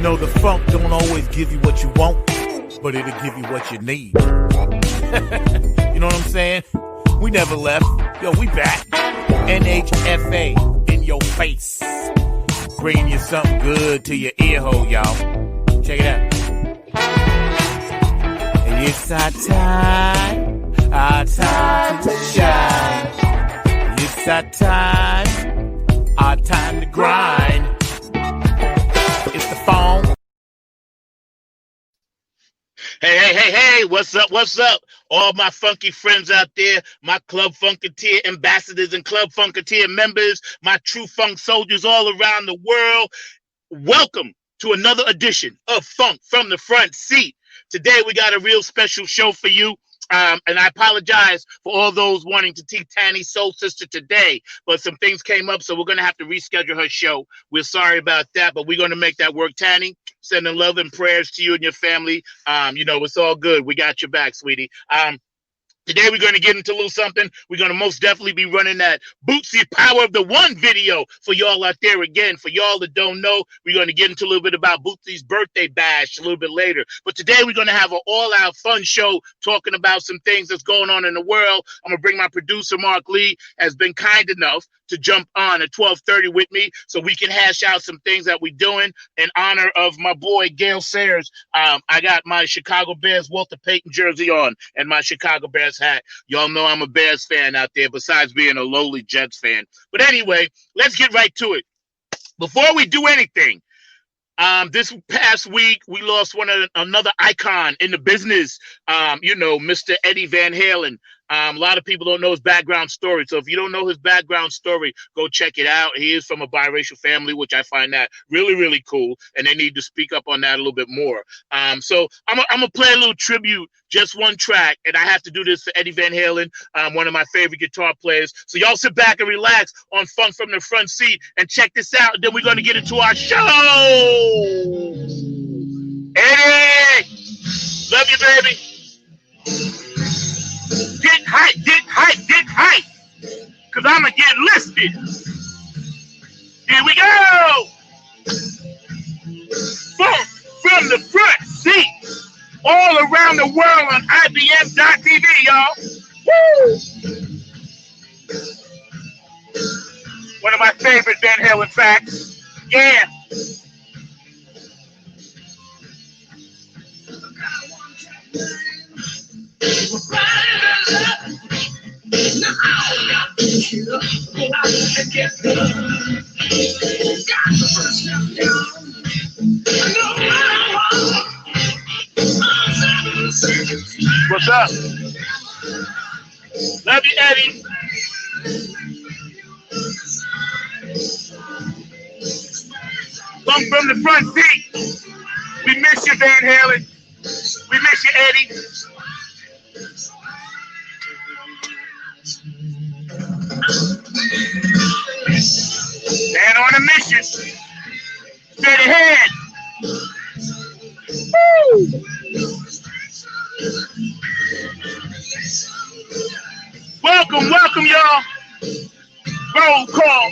know the funk don't always give you what you want, but it'll give you what you need. You know what I'm saying? We never left. Yo, we back. NHFA in your face. Bringing you something good to your ear hole, y'all. Check it out. It's our time to shine. It's our time to grind. It's the phone. Hey, what's up? All my funky friends out there, my Club Funketeer ambassadors and Club Funketeer members, my true funk soldiers all around the world. Welcome to another edition of Funk from the Front Seat. Today we got a real special show for you. And I apologize for all those wanting to see Tanny's soul sister today, but some things came up, so we're going to have to reschedule her show. We're sorry about that, but we're going to make that work. Tanny, sending love and prayers to you and your family. It's all good. We got your back, sweetie. Today we're going to get into a little something. We're going to most definitely be running that Bootsy Power of the One video for y'all out there. Again, for y'all that don't know, we're going to get into a little bit about Bootsy's birthday bash a little bit later. But today we're going to have an all-out fun show talking about some things that's going on in the world. I'm going to bring my producer, Mark Lee, has been kind enough to jump on at 12:30 with me so we can hash out some things that we're doing in honor of my boy, Gale Sayers. I got my Chicago Bears Walter Payton jersey on and my Chicago Bears hat. Y'all know I'm a Bears fan out there besides being a lowly Jets fan. But anyway, let's get right to it. Before we do anything, this past week, we lost another icon in the business, Mr. Eddie Van Halen. A lot of people don't know his background story. So if you don't know his background story, go check it out. He is from a biracial family, which I find that really, really cool. And they need to speak up on that a little bit more. So I'm going to play a little tribute, just one track. And I have to do this for Eddie Van Halen, one of my favorite guitar players. So y'all sit back and relax on Funk from the Front Seat and check this out. And then we're going to get into our show. Eddie, love you, baby. Get hype, because I'm going to get listed. Here we go. Funk from the Front Seat. All around the world on IBM.TV, y'all. Woo! One of my favorite Van Halen facts. Yeah. What's up? Love you, Eddie. Funk from the Front Seat. We miss you, Van Halen. We miss you, Eddie. Stand on a mission. Straight ahead. Woo! Welcome, y'all. Roll call.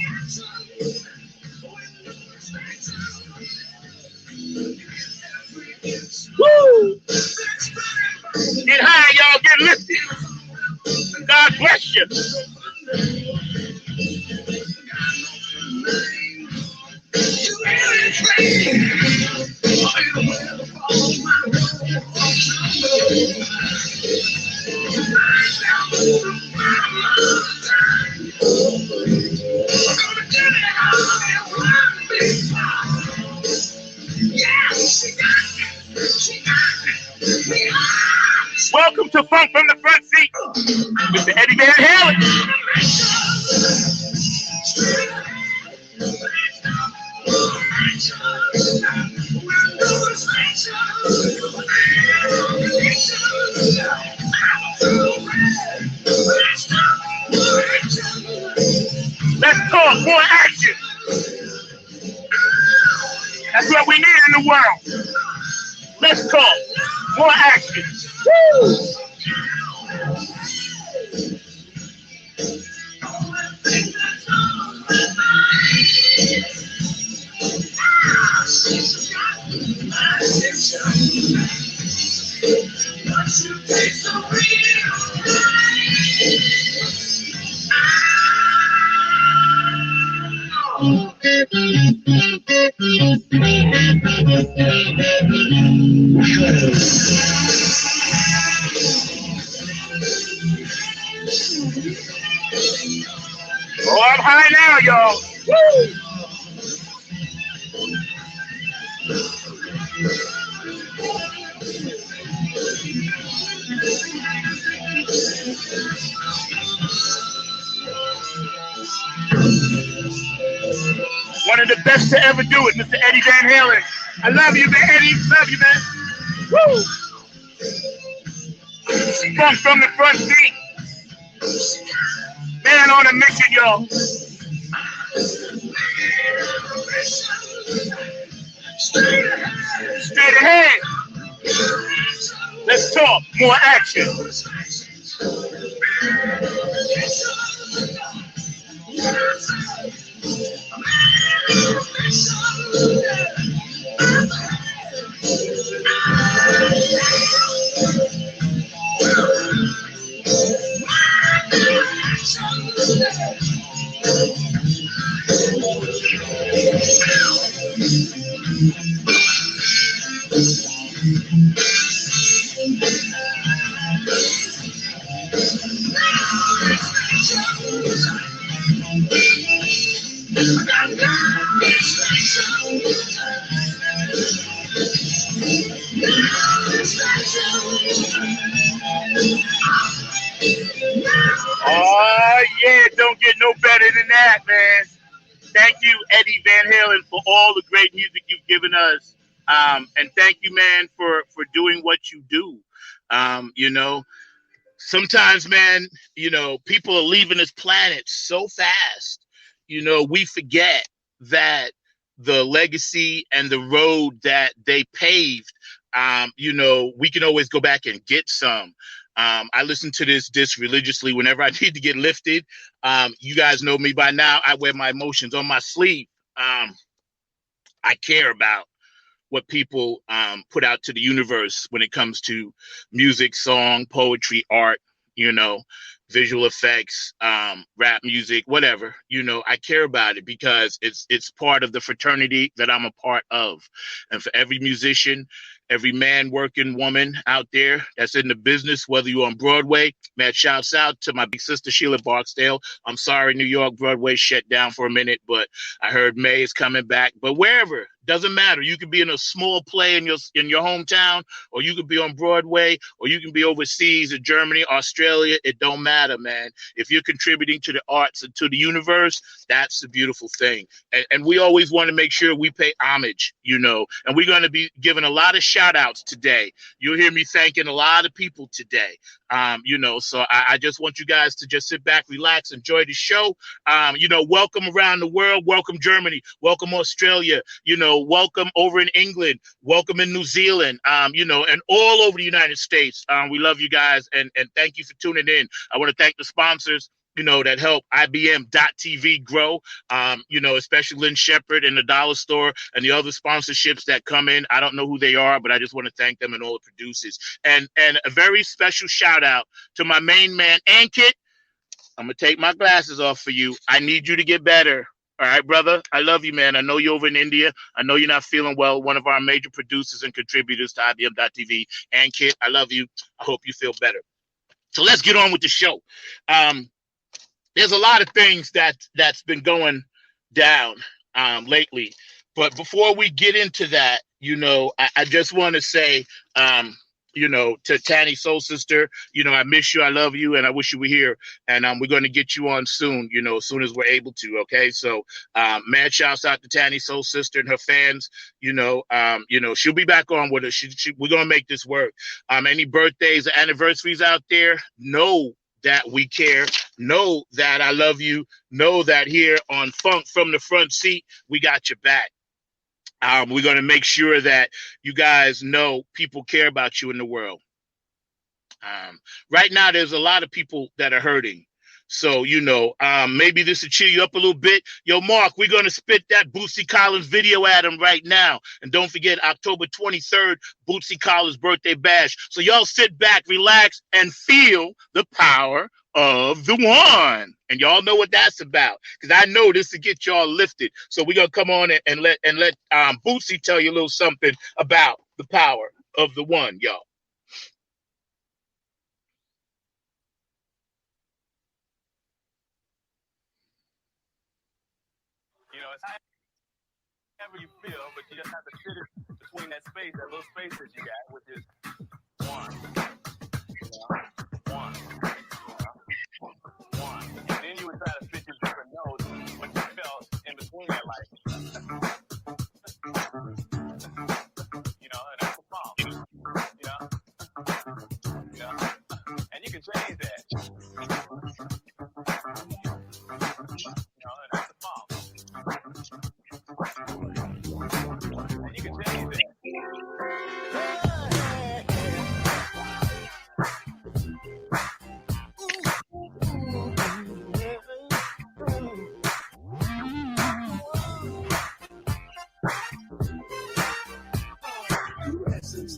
Woo! Get high, y'all. Get lifted. God bless you. Welcome to Funk from the Front Seat, Mr. Eddie Van Halen. Let's talk more action. That's what we need in the world. Let's talk more action. Woo! Oh, I'm high now, y'all. Woo! One of the best to ever do it, Mr. Eddie Van Halen. I love you, man, Eddie. Love you, man. Woo! From the front seat. Man on a mission, y'all. Straight ahead. Let's talk. More action. Oh, yeah, don't get no better than that, man. Thank you, Eddie Van Halen, for all the great music you've given us. And thank you, man, for doing what you do. You know, sometimes, man, you know, people are leaving this planet so fast. You know, we forget that the legacy and the road that they paved, you know, we can always go back and get some. I listen to this disc religiously whenever I need to get lifted. You guys know me by now. I wear my emotions on my sleeve. I care about what people put out to the universe when it comes to music, song, poetry, art, you know, visual effects, rap music, whatever. You know, I care about it because it's part of the fraternity that I'm a part of. And for every musician, every man, working woman out there that's in the business, whether you're on Broadway, man, shouts out to my big sister, Sheila Barksdale. I'm sorry, New York, Broadway shut down for a minute, but I heard May is coming back. But wherever, doesn't matter. You could be in a small play in your hometown, or you could be on Broadway, or you can be overseas in Germany, Australia. It don't matter, man. If you're contributing to the arts and to the universe, that's the beautiful thing. And we always want to make sure we pay homage, you know, and we're going to be giving a lot of shout outs today. You'll hear me thanking a lot of people today. You know, so I just want you guys to just sit back, relax, enjoy the show. You know, welcome around the world. Welcome Germany. Welcome Australia. You know, welcome over in England. Welcome in New Zealand. You know, and all over the United States. We love you guys, and thank you for tuning in. I want to thank the sponsors, you know, that help IBM.TV grow, you know, especially Lynn Shepherd and the Dollar Store and the other sponsorships that come in. I don't know who they are, but I just want to thank them and all the producers. And a very special shout out to my main man, Ankit. I'm going to take my glasses off for you. I need you to get better. All right, brother. I love you, man. I know you're over in India. I know you're not feeling well. One of our major producers and contributors to IBM.TV. Ankit, I love you. I hope you feel better. So let's get on with the show. There's a lot of things that's been going down lately. But before we get into that, you know, I just want to say, you know, to Tanny Soul Sister, you know, I miss you, I love you, and I wish you were here. And we're going to get you on soon, you know, as soon as we're able to, okay? So, mad shouts out to Tanny Soul Sister and her fans. You know, she'll be back on with us. We're going to make this work. Any birthdays or anniversaries out there, know that we care. Know that I love you. Know that here on Funk from the Front Seat, we got your back. We're going to make sure that you guys know people care about you in the world. Right now, there's a lot of people that are hurting. So, maybe this will cheer you up a little bit. Yo, Mark, we're going to spit that Bootsy Collins video at him right now. And don't forget, October 23rd, Bootsy Collins' birthday bash. So y'all sit back, relax, and feel the power of the one. And y'all know what that's about, because I know this will get y'all lifted. So we're going to come on and let Bootsy tell you a little something about the power of the one, y'all. It's however you feel, but you just have to fit it between that space, that little space that you got, which is one. One. And then you would try to fit your different notes, what you felt in between that, like, and that's a problem. And you can change that. And that's a problem. And you can change that.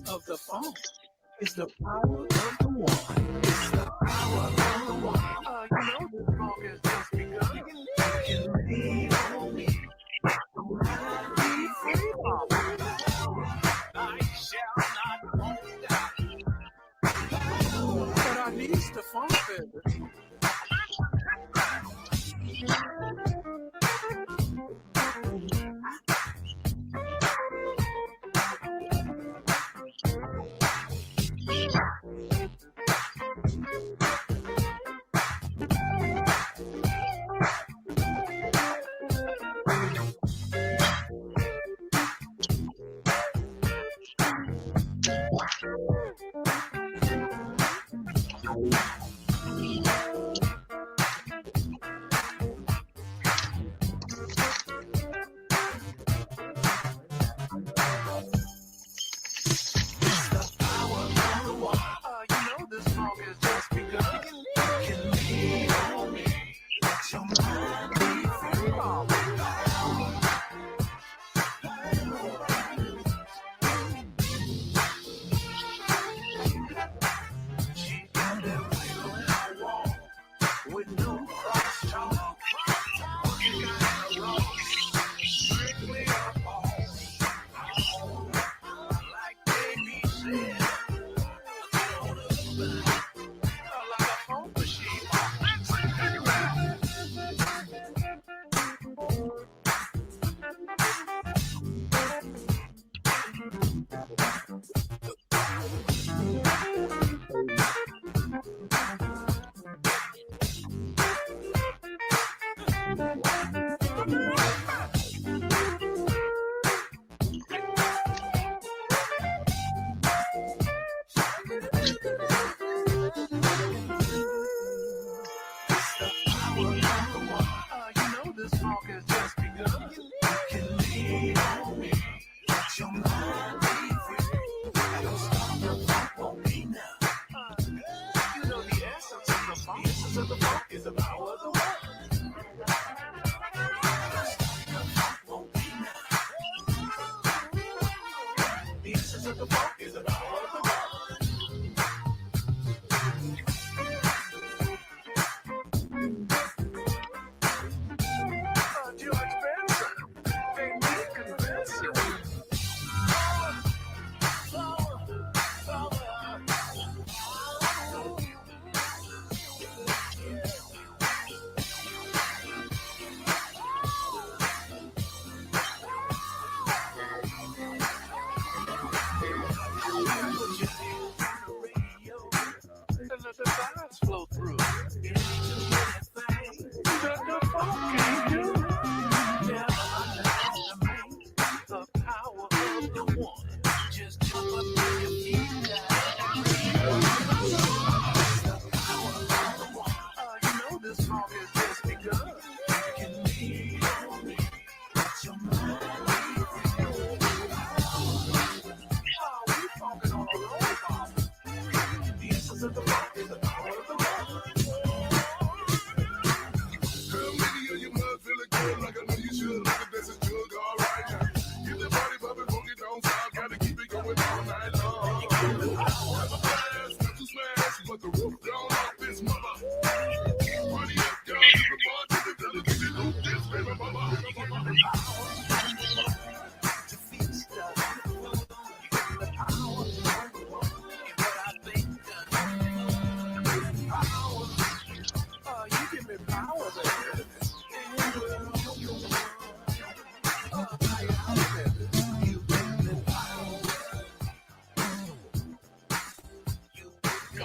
Of the funk is the power of the one. It's the power of the one. The funk has just begun. You can lean on me. Be free, mama. I shall not won't die. But I need the funk, baby.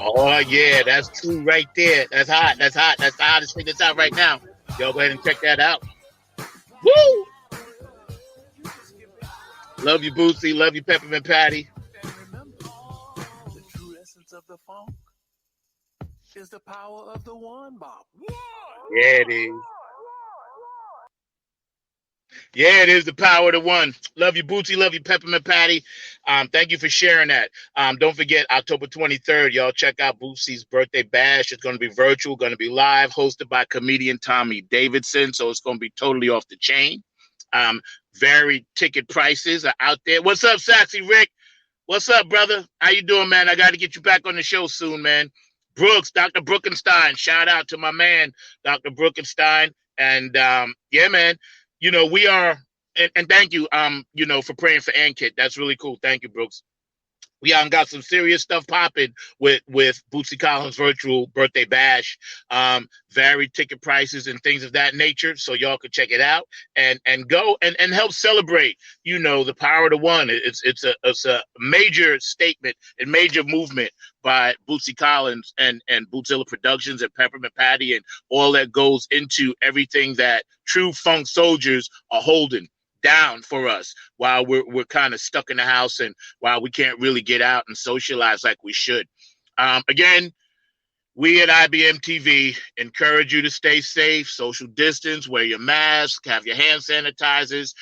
Oh yeah, that's true right there. That's hot. That's hot. That's the hottest thing that's out right now. Y'all go ahead and check that out. Woo! Love you, Bootsy. Love you, Peppermint Patty. And remember, the true essence of the funk is the power of the one, Bob. Yeah, it is. Yeah, it is the power of the one. Love you, Bootsy. Love you, Peppermint Patty. Thank you for sharing that. Don't forget, October 23rd, y'all check out Bootsy's birthday bash. It's going to be virtual, going to be live, hosted by comedian Tommy Davidson. So it's going to be totally off the chain. Varied ticket prices are out there. What's up, Saxy Rick? What's up, brother? How you doing, man? I got to get you back on the show soon, man. Brooks, Dr. Brookenstein. Shout out to my man, Dr. Brookenstein. And yeah, man. You know, we are, and thank you, you know, for praying for Ankit. That's really cool. Thank you, Brooks. We got some serious stuff popping with Bootsy Collins virtual birthday bash, varied ticket prices and things of that nature. So y'all can check it out and go and help celebrate, you know, the power of the one. It's a major statement and major movement by Bootsy Collins and Bootzilla Productions and Peppermint Patty and all that goes into everything that true funk soldiers are holding down for us while we're kind of stuck in the house and while we can't really get out and socialize like we should. Again, we at IBM TV encourage you to stay safe, social distance, wear your mask, have your hand sanitizers.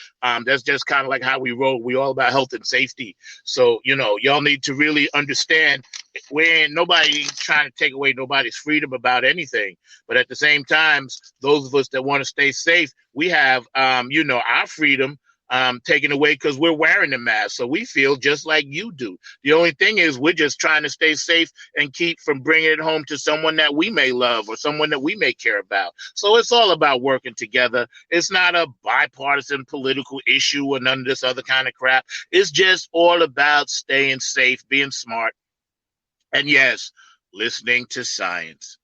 That's just kind of like how we roll. We all about health and safety. So, you know, y'all need to really understand we ain't nobody trying to take away nobody's freedom about anything. But at the same time, those of us that want to stay safe, we have, you know, our freedom taken away because we're wearing the mask. So we feel just like you do. The only thing is we're just trying to stay safe and keep from bringing it home to someone that we may love or someone that we may care about. So it's all about working together. It's not a bipartisan political issue or none of this other kind of crap. It's just all about staying safe, being smart. And yes, listening to science.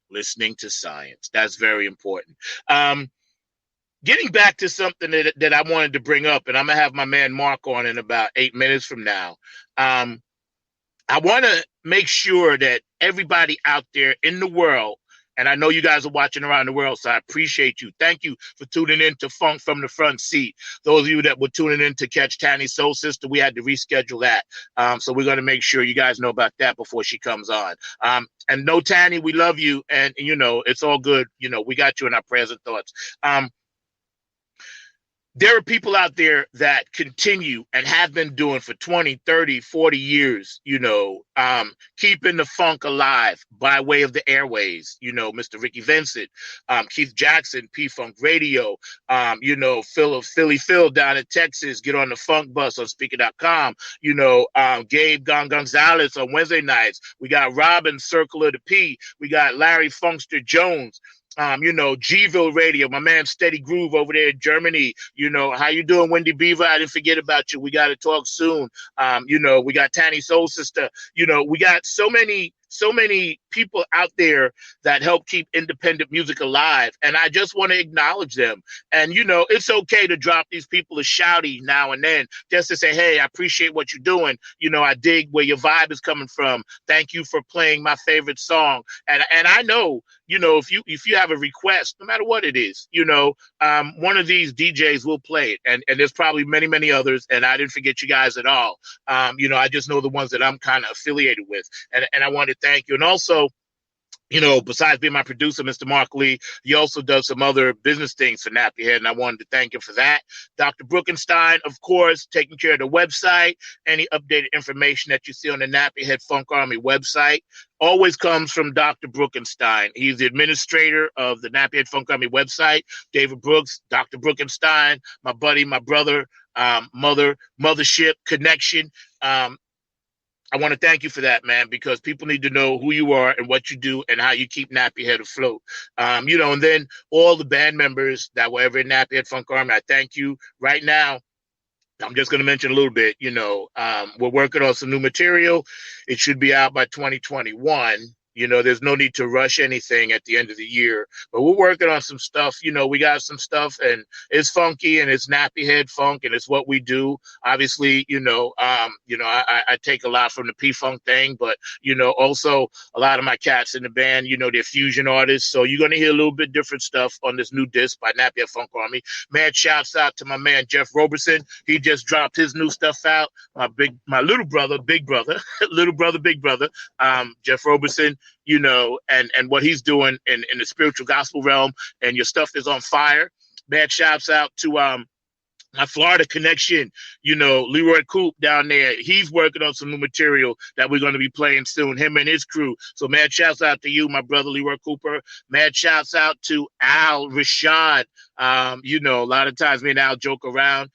That's very important. Getting back to something that I wanted to bring up, and I'm going to have my man Mark on in about 8 minutes from now. I want to make sure that everybody out there in the world, and I know you guys are watching around the world, so I appreciate you. Thank you for tuning in to Funk from the Front Seat. Those of you that were tuning in to catch Tanny's Soul Sister, we had to reschedule that. So we're going to make sure you guys know about that before she comes on. And no, Tanny, we love you. And, you know, it's all good. You know, we got you in our prayers and thoughts. There are people out there that continue and have been doing for 20, 30, 40 years, you know, keeping the funk alive by way of the airways. You know, Mr. Ricky Vincent, Keith Jackson, P-Funk Radio, you know, Philly Phil down in Texas, get on the funk bus on speaker.com. You know, Gabe Gonzalez on Wednesday nights. We got Robin, Circle of the P. We got Larry Funkster Jones. You know, G-Ville Radio, my man Steady Groove over there in Germany. You know, how you doing, Wendy Beaver? I didn't forget about you. We got to talk soon. You know, we got Tanny Soul Sister. You know, we got so many people out there that help keep independent music alive. And I just want to acknowledge them. And, you know, it's okay to drop these people a shouty now and then just to say, hey, I appreciate what you're doing. You know, I dig where your vibe is coming from. Thank you for playing my favorite song. And I know, you know, if you have a request, no matter what it is, you know, one of these DJs will play it. And there's probably many, many others. And I didn't forget you guys at all. You know, I just know the ones that I'm kind of affiliated with. And I want to thank you. And also, you know, besides being my producer, Mr. Mark Lee, he also does some other business things for Nappy Head, and I wanted to thank him for that. Dr. Brookenstein, of course, taking care of the website. Any updated information that you see on the Nappy Head Funk Army website always comes from Dr. Brookenstein. He's the administrator of the Nappy Head Funk Army website. David Brooks, Dr. Brookenstein, my buddy, my brother, mothership connection. I want to thank you for that, man, because people need to know who you are and what you do and how you keep Nappy Head afloat. You know, and then all the band members that were ever in Nappy Head Funk Army, I thank you. Right now, I'm just going to mention a little bit, you know, we're working on some new material. It should be out by 2021. There's no need to rush anything at the end of the year. But we're working on some stuff. We got some stuff, and it's funky and it's nappy head funk, and it's what we do. Obviously, I take a lot from the P-Funk thing, but also a lot of my cats in the band, they're fusion artists. So you're gonna hear a little bit different stuff on this new disc by Nappy Head Funk Army. Man, shouts out to my man Jeff Roberson. He just dropped his new stuff out. My little brother, big brother, little brother, big brother, Jeff Roberson. And what he's doing in the spiritual gospel realm, and your stuff is on fire. Man, shouts out to my Florida connection, Leroy Coop down there. He's working on some new material that we're going to be playing soon, him and his crew. So mad shouts out to you, my brother Leroy Cooper. Mad shouts out to Al Rashad. A lot of times me and Al joke around.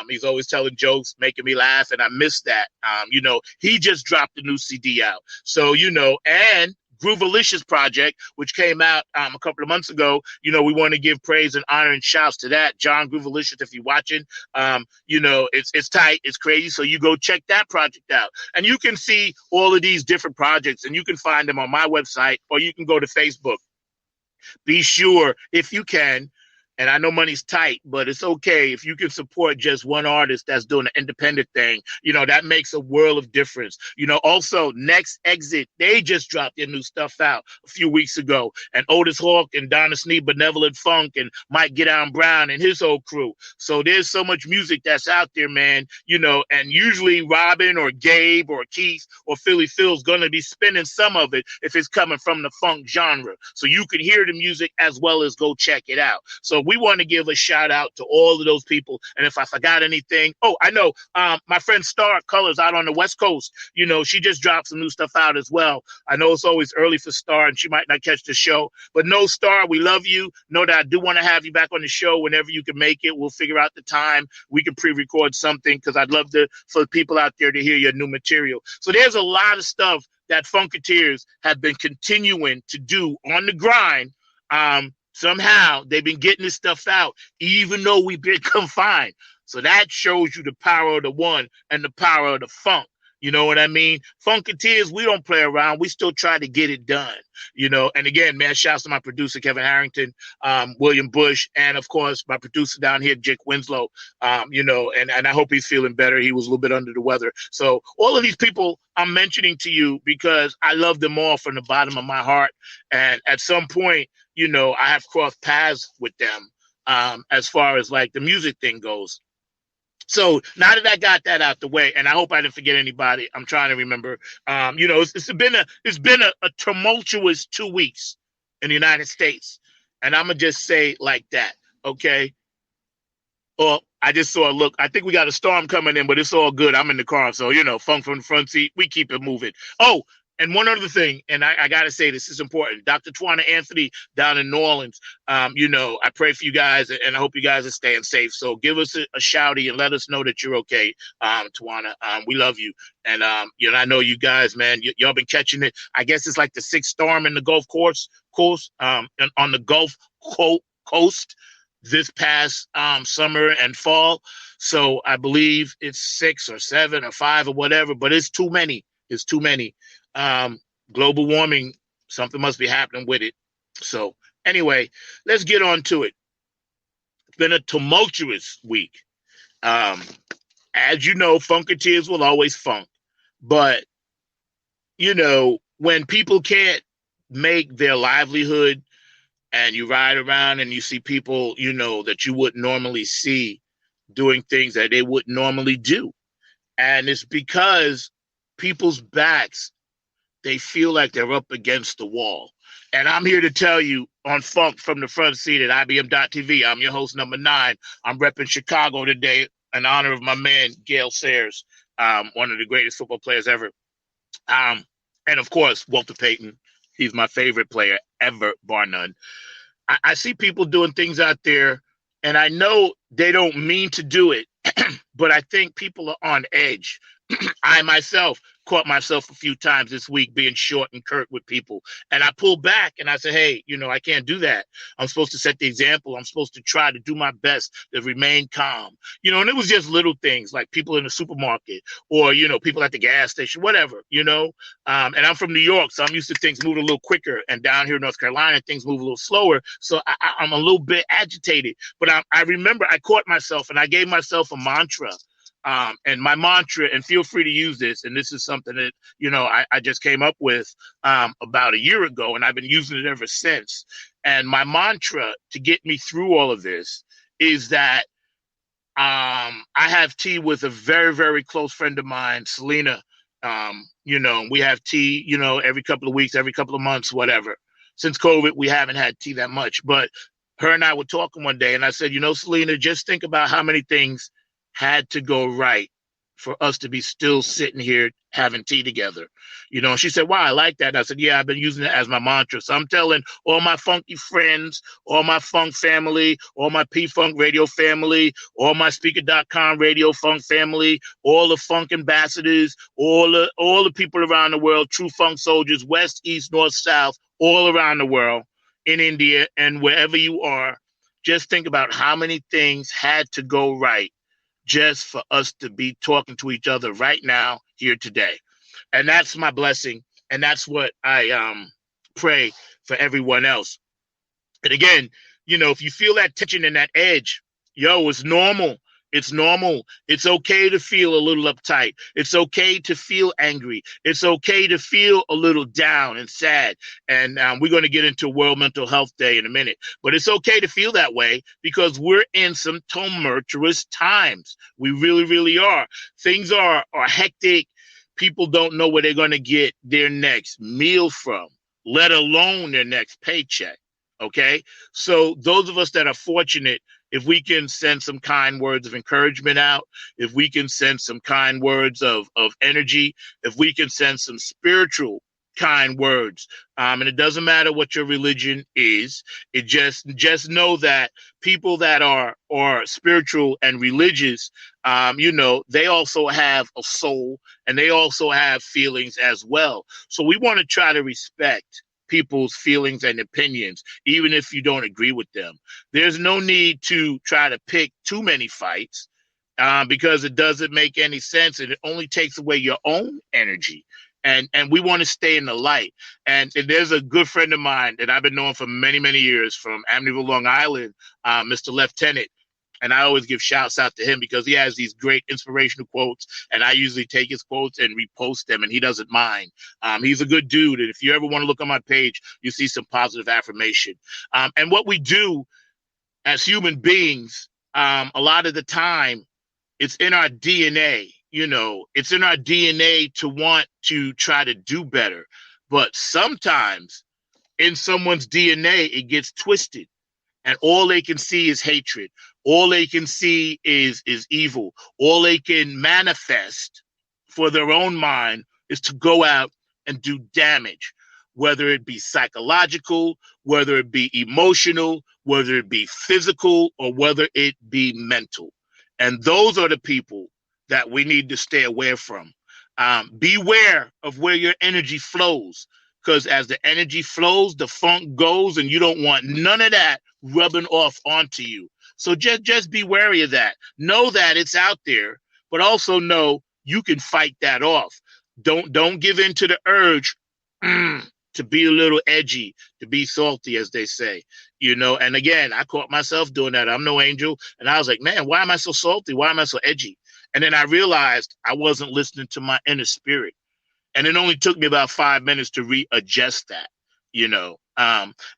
He's always telling jokes, making me laugh, and I miss that. He just dropped a new CD out. So, and Groovalicious project, which came out a couple of months ago. We want to give praise and honor and shouts to that. John Groovalicious, if you're watching, it's tight, it's crazy. So you go check that project out. And you can see all of these different projects, and you can find them on my website, or you can go to Facebook. Be sure, if you can, and I know money's tight, but it's okay if you can support just one artist that's doing an independent thing. That makes a world of difference. Also, Next Exit, they just dropped their new stuff out a few weeks ago. And Otis Hawk and Donna Sneed, Benevolent Funk, and Mike Get Brown and his whole crew. So there's so much music that's out there, man. And usually Robin or Gabe or Keith or Philly Phil's going to be spinning some of it if it's coming from the funk genre. So you can hear the music as well as go check it out. So we want to give a shout out to all of those people. And if I forgot anything, I know my friend Star Colors out on the West Coast, she just dropped some new stuff out as well. I know it's always early for Star and she might not catch the show, but no, Star, we love you. Know that I do want to have you back on the show whenever you can make it. We'll figure out the time. We can pre-record something because I'd love for people out there to hear your new material. So there's a lot of stuff that Funketeers have been continuing to do on the grind. Somehow they've been getting this stuff out, even though we've been confined. So that shows you the power of the one and the power of the funk. You know what I mean? Funketeers, we don't play around. We still try to get it done. And again, man, shouts to my producer, Kevin Harrington, William Bush, and of course, my producer down here, Jake Winslow, and I hope he's feeling better. He was a little bit under the weather. So all of these people I'm mentioning to you because I love them all from the bottom of my heart. And at some point, I have crossed paths with them as far as like the music thing goes. So now that I got that out the way, and I hope I didn't forget anybody, I'm trying to remember. It's been a tumultuous 2 weeks in the United States, and I'm gonna just say like that, okay? Well, I just saw. Look, I think we got a storm coming in, but it's all good. I'm in the car, so funk from the front seat. We keep it moving. Oh. And one other thing, and I got to say this is important. Dr. Twana Anthony down in New Orleans, I pray for you guys, and I hope you guys are staying safe. So give us a shouty and let us know that you're okay, Twana. We love you. And, I know you guys, man, y'all been catching it. I guess it's like the sixth storm in the Gulf coast, on the Gulf Coast this past summer and fall. So I believe it's 6 or 7 or 5 or whatever, but it's too many. It's too many. Global warming, something must be happening with it. So anyway, let's get on to it. It's been a tumultuous week. As you know, Funketeers will always funk. But, when people can't make their livelihood and you ride around and you see people, that you wouldn't normally see doing things that they wouldn't normally do. And it's because people's backs, they feel like they're up against the wall. And I'm here to tell you on Funk from the Front Seat at IBM.TV. I'm your host, number 9. I'm repping Chicago today in honor of my man, Gale Sayers, one of the greatest football players ever. And, of course, Walter Payton. He's my favorite player ever, bar none. I see people doing things out there, and I know they don't mean to do it, but I think people are on edge. I myself caught myself a few times this week being short and curt with people. And I pulled back and I said, hey, I can't do that. I'm supposed to set the example. I'm supposed to try to do my best to remain calm. And it was just little things like people in the supermarket or, people at the gas station, whatever, and I'm from New York, so I'm used to things moving a little quicker. And down here in North Carolina, things move a little slower. So I'm a little bit agitated. But I remember I caught myself and I gave myself a mantra. And my mantra, and feel free to use this, and this is something that, I just came up with about a year ago, and I've been using it ever since. And my mantra to get me through all of this is that I have tea with a very, very close friend of mine, Selena. We have tea, every couple of weeks, every couple of months, whatever. Since COVID, we haven't had tea that much. But her and I were talking one day, and I said, Selena, just think about how many things had to go right for us to be still sitting here having tea together. She said, wow, I like that. And I said, yeah, I've been using it as my mantra. So I'm telling all my funky friends, all my funk family, all my P-Funk radio family, all my speaker.com radio funk family, all the funk ambassadors, all the people around the world, true funk soldiers, west, east, north, south, all around the world, in India and wherever you are. Just think about how many things had to go right just for us to be talking to each other right now, here today. And that's my blessing. And that's what I pray for everyone else. And again, if you feel that tension and that edge, it's normal. It's normal. It's okay to feel a little uptight. It's okay to feel angry. It's okay to feel a little down and sad. And we're going to get into World Mental Health Day in a minute. But it's okay to feel that way because we're in some tumultuous times. We really, really are. Things are hectic. People don't know where they're going to get their next meal from, let alone their next paycheck. Okay? So those of us that are fortunate, if we can send some kind words of encouragement out, if we can send some kind words of energy, if we can send some spiritual kind words, and it doesn't matter what your religion is, it just know that people that are spiritual and religious, they also have a soul and they also have feelings as well. So we want to try to respect people's feelings and opinions, even if you don't agree with them. There's no need to try to pick too many fights because it doesn't make any sense and it only takes away your own energy. And we want to stay in the light. And there's a good friend of mine that I've been knowing for many, many years from Amityville, Long Island, Mr. Lieutenant. And I always give shouts out to him because he has these great inspirational quotes. And I usually take his quotes and repost them, and he doesn't mind. He's a good dude. And if you ever want to look on my page, you see some positive affirmation. And what we do as human beings, a lot of the time, it's in our DNA. It's in our DNA to want to try to do better. But sometimes in someone's DNA, it gets twisted. And all they can see is hatred. All they can see is evil. All they can manifest for their own mind is to go out and do damage, whether it be psychological, whether it be emotional, whether it be physical, or whether it be mental. And those are the people that we need to stay away from. Beware of where your energy flows, because as the energy flows, the funk goes, and you don't want none of that rubbing off onto you. So just be wary of that. Know that it's out there, but also know you can fight that off. Don't give in to the urge to be a little edgy, to be salty, as they say. And again, I caught myself doing that. I'm no angel. And I was like, man, why am I so salty? Why am I so edgy? And then I realized I wasn't listening to my inner spirit. And it only took me about 5 minutes to readjust that,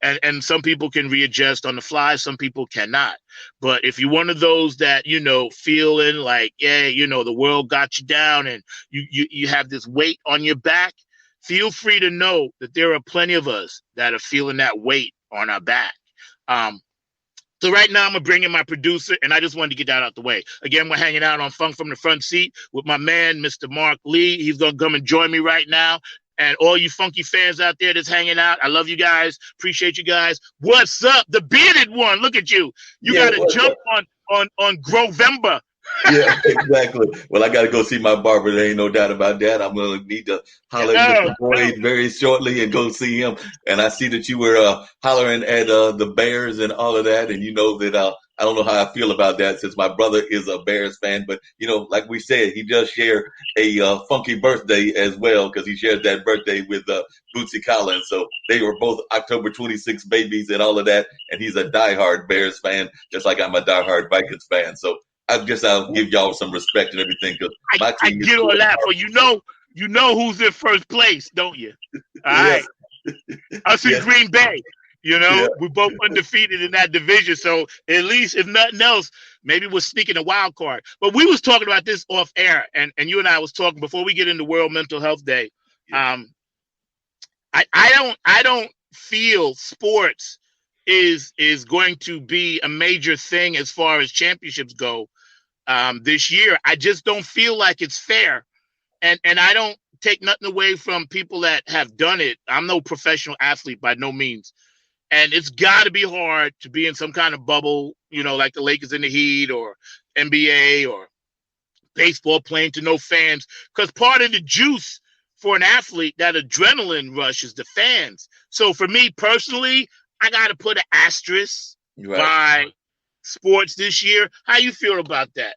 and some people can readjust on the fly. Some people cannot. But if you're one of those that, feeling like, yeah, the world got you down and you have this weight on your back, feel free to know that there are plenty of us that are feeling that weight on our back. So right now I'm going to bring in my producer, and I just wanted to get that out the way. Again, we're hanging out on Funk from the Front Seat with my man, Mr. Mark Lee. He's going to come and join me right now. And all you funky fans out there that's hanging out, I love you guys. Appreciate you guys. What's up? The bearded one. Look at you. You got to jump on Grovember. Yeah, exactly. Well, I got to go see my barber. There ain't no doubt about that. I'm going to need to holler at Oh, Mr. Boyd very shortly and go see him. And I see that you were hollering at the Bears and all of that. And you know that I don't know how I feel about that since my brother is a Bears fan. But, you know, like we said, he does share a funky birthday as well because he shares that birthday with Bootsy Collins. So they were both October 26 babies and all of that. And he's a diehard Bears fan, just like I'm a diehard Vikings fan. So I guess I'll give y'all some respect and everything because my I team is get all still that, but you know who's in first place, don't you? All yes, right, us in yes, Green Bay. You yeah, know, we're both undefeated in that division, so at least if nothing else, maybe we're sneaking a wild card. But we was talking about this off air, and you and I was talking before we get into World Mental Health Day. yeah. I don't feel sports is going to be a major thing as far as championships go this year. I just don't feel like it's fair. And I don't take nothing away from people that have done it. I'm no professional athlete by no means. And it's got to be hard to be in some kind of bubble, you know, like the Lakers in the Heat or NBA or baseball playing to no fans. Because part of the juice for an athlete, that adrenaline rush is the fans. So for me personally, I got to put an asterisk You're right. by sports this year. How you feel about that?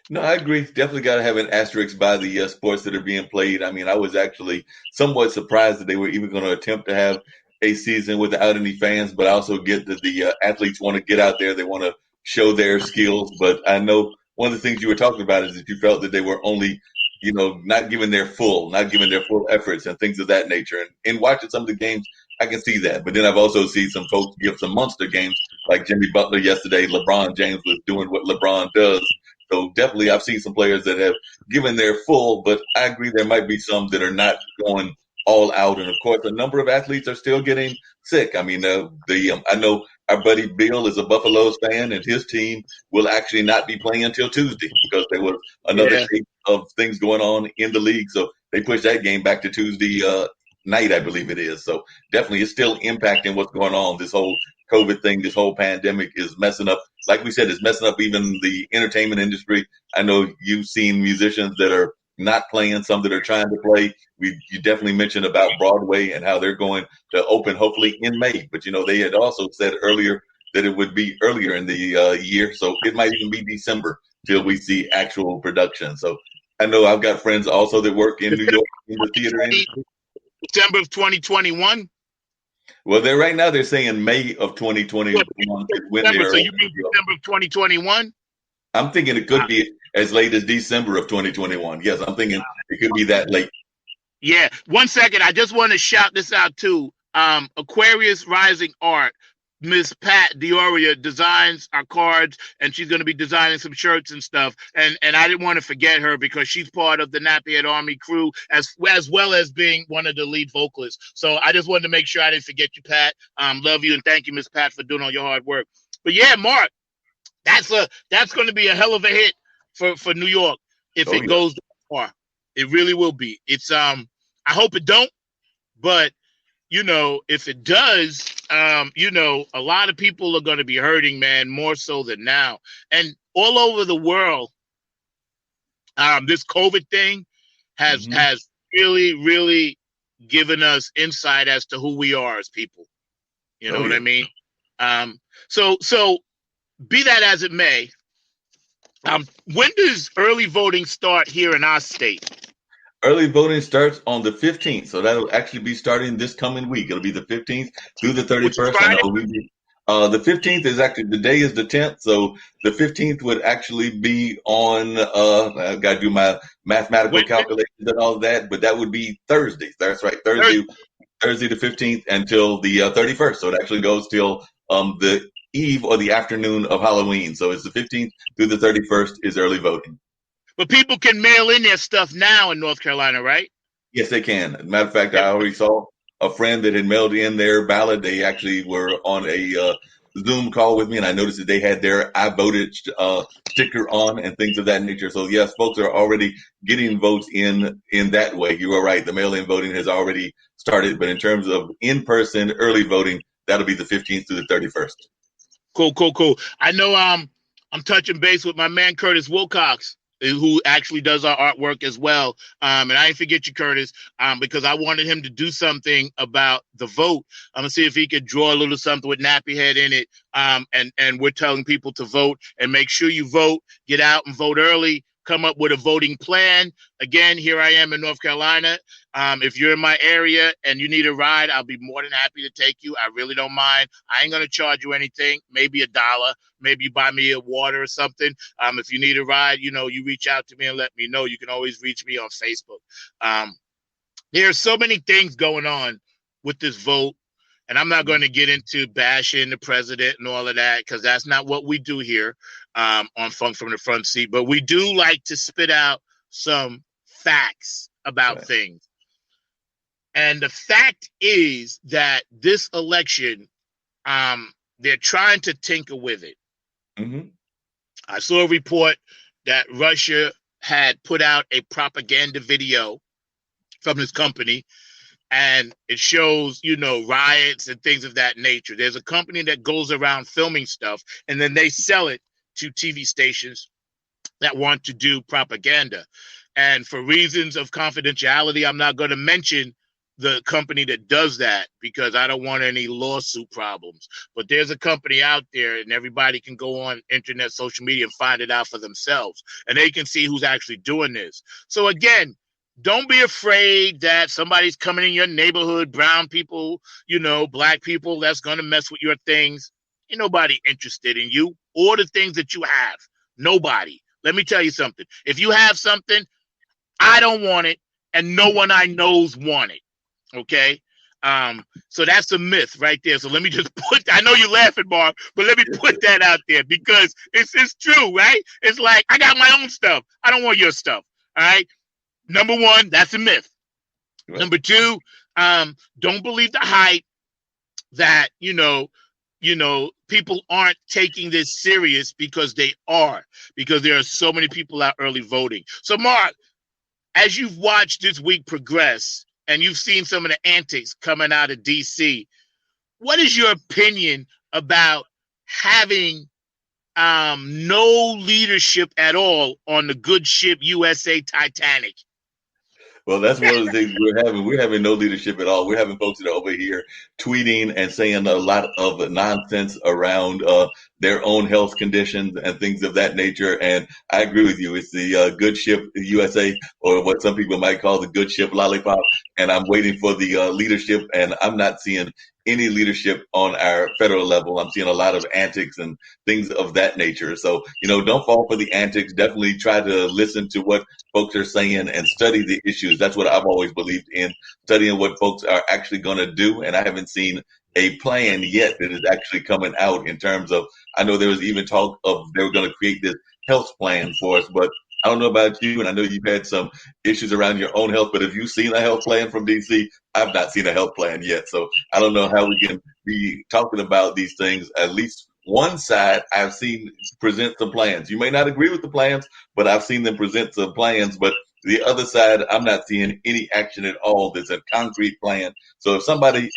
No, I agree. Definitely got to have an asterisk by the sports that are being played. I mean, I was actually somewhat surprised that they were even going to attempt to have a season without any fans, but I also get that the athletes want to get out there. They want to show their skills. But I know one of the things you were talking about is that you felt that they were only, you know, not giving their full efforts and things of that nature. And in watching some of the games, I can see that. But then I've also seen some folks give some monster games like Jimmy Butler yesterday. LeBron James was doing what LeBron does. So definitely I've seen some players that have given their full, but I agree there might be some that are not going all out. And of course, a number of athletes are still getting sick. I mean, I know our buddy Bill is a Buffaloes fan, and his team will actually not be playing until Tuesday because there was another Yeah. case of things going on in the league. So they pushed that game back to Tuesday night, I believe it is. So definitely it's still impacting what's going on. This whole COVID thing, this whole pandemic is messing up. Like we said, it's messing up even the entertainment industry. I know you've seen musicians that are not playing, some that are trying to play. You definitely mentioned about Broadway and how they're going to open hopefully in May. But, you know, they had also said earlier that it would be earlier in the year. So it might even be December till we see actual production. So I know I've got friends also that work in New York in the theater industry. December of 2021. Well, right now they're saying May of 2021 is when they're. So you mean December of 2021? I'm thinking it could be as late as December of 2021. Yes, I'm thinking it could be that late. Yeah. 1 second. I just want to shout this out too. Aquarius Rising Art. Miss Pat Dioria designs our cards, and she's going to be designing some shirts and stuff. And I didn't want to forget her because she's part of the Nappy Head Army crew as well as being one of the lead vocalists. So I just wanted to make sure I didn't forget you, Pat. Love you and thank you, Miss Pat, for doing all your hard work. But yeah, Mark, that's going to be a hell of a hit for New York if it goes that far. It really will be. It's I hope it don't, but you know, if it does, you know, a lot of people are going to be hurting, man, more so than now. And all over the world, this COVID thing has really, really given us insight as to who we are as people. You know what I mean? So be that as it may, when does early voting start here in our state? Early voting starts on the 15th, so that'll actually be starting this coming week. It'll be the 15th through the 31st. I know the 15th is actually, the day is the 10th, so the 15th would actually be on, I've got to do my mathematical calculations and all of that, but that would be Thursday. That's right, Thursday the 15th until the 31st. So it actually goes till the eve or the afternoon of Halloween. So it's the 15th through the 31st is early voting. But people can mail in their stuff now in North Carolina, right? Yes, they can. As a matter of fact, I already saw a friend that had mailed in their ballot. They actually were on a Zoom call with me, and I noticed that they had their I voted sticker on and things of that nature. So, yes, folks are already getting votes in that way. You are right. The mail-in voting has already started. But in terms of in-person early voting, that'll be the 15th through the 31st. Cool. I know I'm touching base with my man Curtis Wilcox, who actually does our artwork as well. And I didn't forget you, Curtis, because I wanted him to do something about the vote. I'm gonna see if he could draw a little something with Nappy Head in it. And we're telling people to vote and make sure you vote. Get out and vote early. Come up with a voting plan. Again, here I am in North Carolina. If you're in my area and you need a ride, I'll be more than happy to take you. I really don't mind. I ain't gonna charge you anything. Maybe $1. Maybe you buy me a water or something. If you need a ride, you reach out to me and let me know. You can always reach me on Facebook. There are so many things going on with this vote, and I'm not going to get into bashing the president and all of that because that's not what we do here on Funk from the Front Seat. But we do like to spit out some facts about things. And the fact is that this election, they're trying to tinker with it. Mm-hmm. I saw a report that Russia had put out a propaganda video from this company, and it shows, riots and things of that nature. There's a company that goes around filming stuff, and then they sell it to TV stations that want to do propaganda. And for reasons of confidentiality, I'm not going to mention the company that does that because I don't want any lawsuit problems. But there's a company out there, and everybody can go on internet, social media, and find it out for themselves. And they can see who's actually doing this. So again, don't be afraid that somebody's coming in your neighborhood, brown people, black people, that's going to mess with your things. Ain't nobody interested in you or the things that you have. Nobody. Let me tell you something. If you have something, I don't want it, and no one I knows want it. Okay? So that's a myth right there. So let me just I know you're laughing, Mark, but let me put that out there because it's true, right? It's like, I got my own stuff. I don't want your stuff. All right? Number one, that's a myth. Right. Number two, don't believe the hype that, people aren't taking this serious because they are, because there are so many people out early voting. So, Mark, as you've watched this week progress and you've seen some of the antics coming out of D.C., what is your opinion about having no leadership at all on the good ship USA Titanic? Well, that's one of the things we're having. We're having no leadership at all. We're having folks that are over here tweeting and saying a lot of nonsense around their own health conditions and things of that nature. And I agree with you. It's the good ship USA, or what some people might call the good ship lollipop. And I'm waiting for the leadership, and I'm not seeing any leadership on our federal level. I'm seeing a lot of antics and things of that nature. So, don't fall for the antics. Definitely try to listen to what folks are saying and study the issues. That's what I've always believed in, studying what folks are actually going to do. And I haven't seen a plan yet that is actually coming out in terms of, I know there was even talk of they were going to create this health plan for us, but I don't know about you, and I know you've had some issues around your own health, but have you seen a health plan from DC? I've not seen a health plan yet. So I don't know how we can be talking about these things. At least one side I've seen present some plans. You may not agree with the plans, but I've seen them present some plans. But the other side, I'm not seeing any action at all. There's a concrete plan. So if somebody's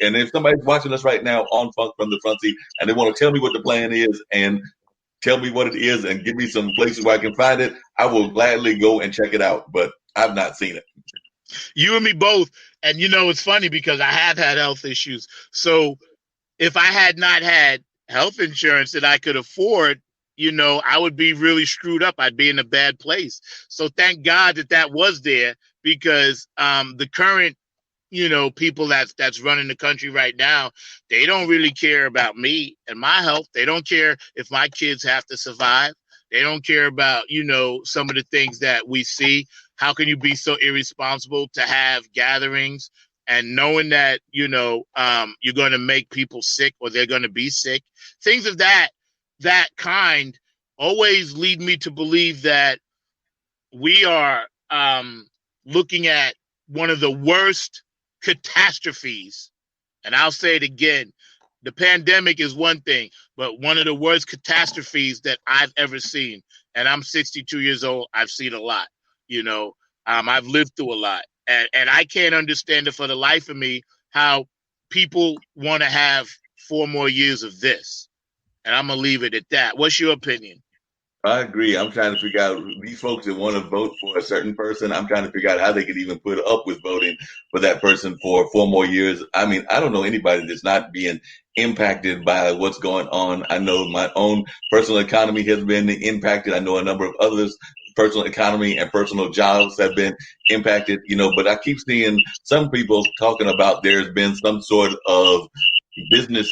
watching us right now on Funk from the Front Seat and they want to tell me what the plan is and tell me what it is and give me some places where I can find it, I will gladly go and check it out. But I've not seen it. You and me both. And it's funny because I have had health issues. So if I had not had health insurance that I could afford, I would be really screwed up. I'd be in a bad place. So thank God that was there, because the current people that's running the country right now, they don't really care about me and my health. They don't care if my kids have to survive. They don't care about, some of the things that we see. How can you be so irresponsible to have gatherings and knowing that, you're going to make people sick or they're going to be sick? Things of that kind always lead me to believe that we are looking at one of the worst catastrophes. And I'll say it again, the pandemic is one thing, but one of the worst catastrophes that I've ever seen. And I'm 62 years old. I've seen a lot, I've lived through a lot, and I can't understand it for the life of me, how people want to have 4 more years of this. And I'm going to leave it at that. What's your opinion? I agree. I'm trying to figure out these folks that want to vote for a certain person. I'm trying to figure out how they could even put up with voting for that person for 4 more years. I mean, I don't know anybody that's not being impacted by what's going on. I know my own personal economy has been impacted. I know a number of others' personal economy and personal jobs have been impacted, but I keep seeing some people talking about there's been some sort of business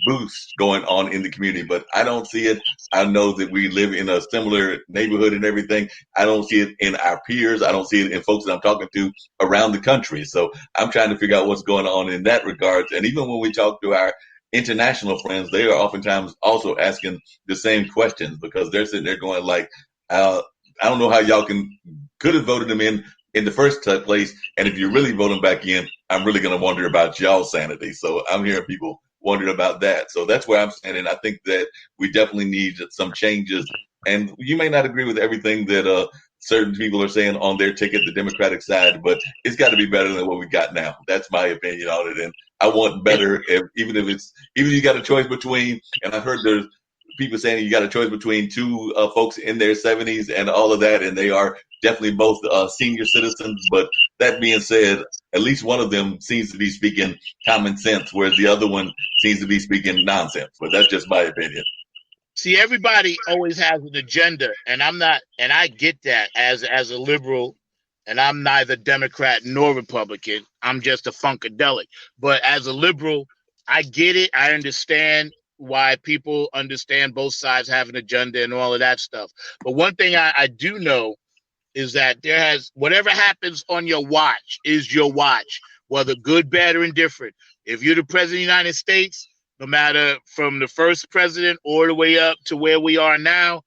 boost going on in the community, but I don't see it. I know that we live in a similar neighborhood and everything. I don't see it in our peers. I don't see it in folks that I'm talking to around the country. So I'm trying to figure out what's going on in that regard. And even when we talk to our international friends, they are oftentimes also asking the same questions because they're sitting there going like, I don't know how y'all could have voted them in the first place. And if you really vote them back in, I'm really going to wonder about y'all's sanity. So I'm hearing people wondering about that. So that's where I'm standing. I think that we definitely need some changes. And you may not agree with everything that certain people are saying on their ticket, the Democratic side, but it's got to be better than what we got now. That's my opinion on it. And I want better, even if you got a choice between, and I've heard there's people saying you got a choice between two folks in their 70s and all of that, and they are definitely both senior citizens. But that being said, at least one of them seems to be speaking common sense, whereas the other one seems to be speaking nonsense. But that's just my opinion. See, everybody always has an agenda, and I'm not, and I get that as a liberal, and I'm neither Democrat nor Republican. I'm just a funkadelic. But as a liberal, I get it. I understand why people understand both sides have an agenda and all of that stuff. But one thing I do know is that whatever happens on your watch is your watch, whether good, bad, or indifferent. If you're the president of the United States, no matter from the first president all the way up to where we are now,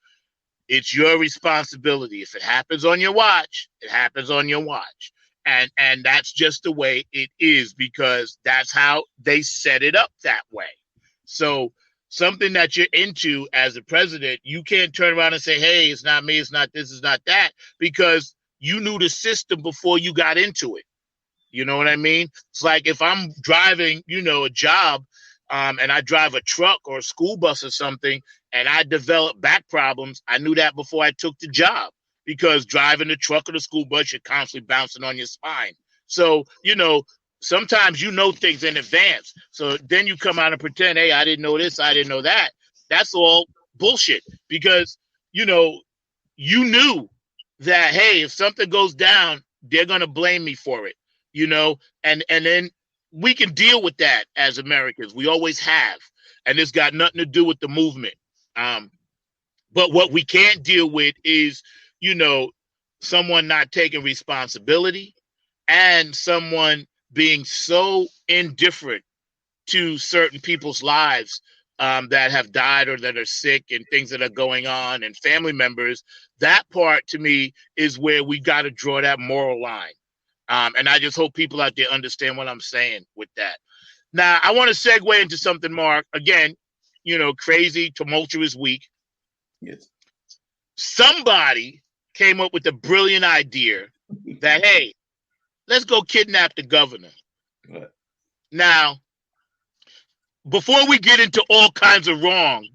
it's your responsibility. If it happens on your watch, it happens on your watch. And that's just the way it is because that's how they set it up that way. So something that you're into as a president, you can't turn around and say, hey, it's not me, it's not this, it's not that, because you knew the system before you got into it. You know what I mean? It's like if I'm driving, a job, and I drive a truck or a school bus or something, and I develop back problems, I knew that before I took the job because driving the truck or the school bus, you're constantly bouncing on your spine. So, sometimes things in advance. So then you come out and pretend, hey, I didn't know this, I didn't know that. That's all bullshit because, you knew that, hey, if something goes down, they're going to blame me for it, and then we can deal with that as Americans. We always have. And it's got nothing to do with the movement. But what we can't deal with is, someone not taking responsibility and someone being so indifferent to certain people's lives that have died or that are sick and things that are going on and family members. That part to me is where we got to draw that moral line. And I just hope people out there understand what I'm saying with that. Now, I want to segue into something, Mark. Again, crazy, tumultuous week. Yes. Somebody came up with a brilliant idea that, hey, let's go kidnap the governor. Right. Now, before we get into all kinds of wrong,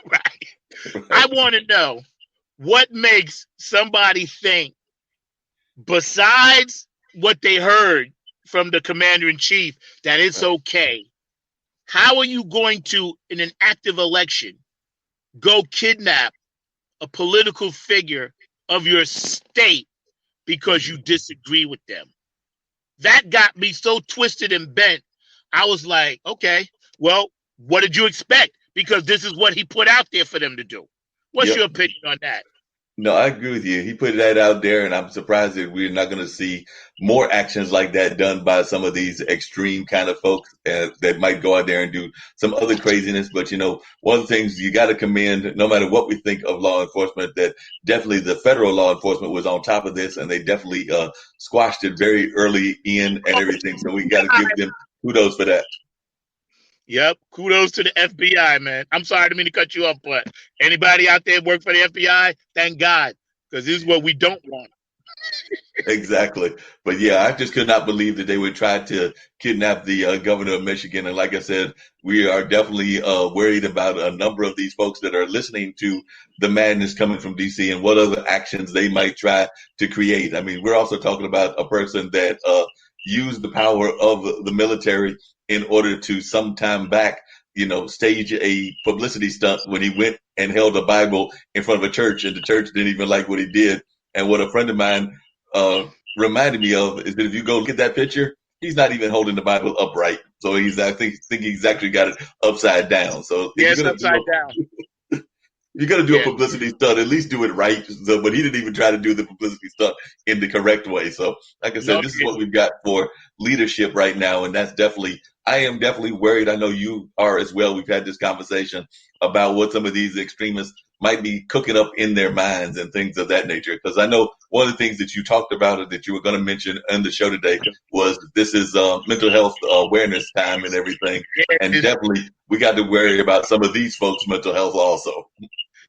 right, I want to know what makes somebody think, besides what they heard from the commander-in-chief, that it's okay. How are you going to, in an active election, go kidnap a political figure of your state because you disagree with them? That got me so twisted and bent. I was like, okay, well, what did you expect? Because this is what he put out there for them to do. What's your opinion on that? No, I agree with you. He put that out there, and I'm surprised that we're not going to see more actions like that done by some of these extreme kind of folks that might go out there and do some other craziness. But, one of the things you got to commend, no matter what we think of law enforcement, that definitely the federal law enforcement was on top of this, and they definitely squashed it very early in and everything. So we got to give them kudos for that. Yep. Kudos to the FBI, man. I'm sorry, I didn't mean to cut you off, but anybody out there work for the FBI, thank God, because this is what we don't want. Exactly. But yeah, I just could not believe that they would try to kidnap the governor of Michigan. And like I said, we are definitely worried about a number of these folks that are listening to the madness coming from DC and what other actions they might try to create. I mean, we're also talking about a person that used the power of the military in order to sometime back, stage a publicity stunt when he went and held a Bible in front of a church, and the church didn't even like what he did. And what a friend of mine reminded me of is that if you go look at that picture, he's not even holding the Bible upright. So I think he's actually got it upside down. So Yeah, it's upside down. you're gonna do a publicity stunt, at least do it right. So, but he didn't even try to do the publicity stunt in the correct way. So, like I said, this is what we've got for leadership right now, and that's definitely. I am definitely worried. I know you are as well. We've had this conversation about what some of these extremists might be cooking up in their minds and things of that nature. Because I know one of the things that you talked about or that you were going to mention on the show today was this is mental health awareness time and everything. And definitely we got to worry about some of these folks' mental health also.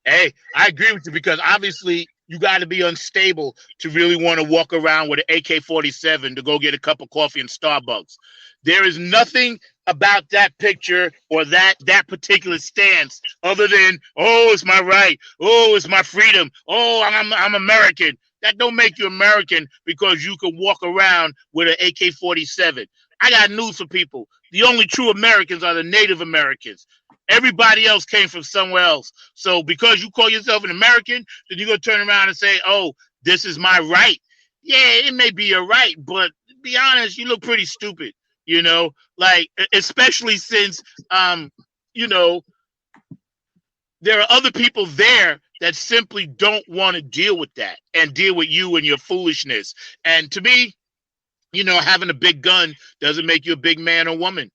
Hey, I agree with you because obviously you got to be unstable to really want to walk around with an AK-47 to go get a cup of coffee in Starbucks. There is nothing about that picture or that particular stance other than, oh, it's my right. Oh, it's my freedom. Oh, I'm American. That don't make you American because you can walk around with an AK-47. I got news for people. The only true Americans are the Native Americans. Everybody else came from somewhere else. So because you call yourself an American, then you're going to turn around and say, oh, this is my right. Yeah, it may be your right, but to be honest, you look pretty stupid. Like, especially since, there are other people there that simply don't want to deal with that and deal with you and your foolishness. And to me, having a big gun doesn't make you a big man or woman.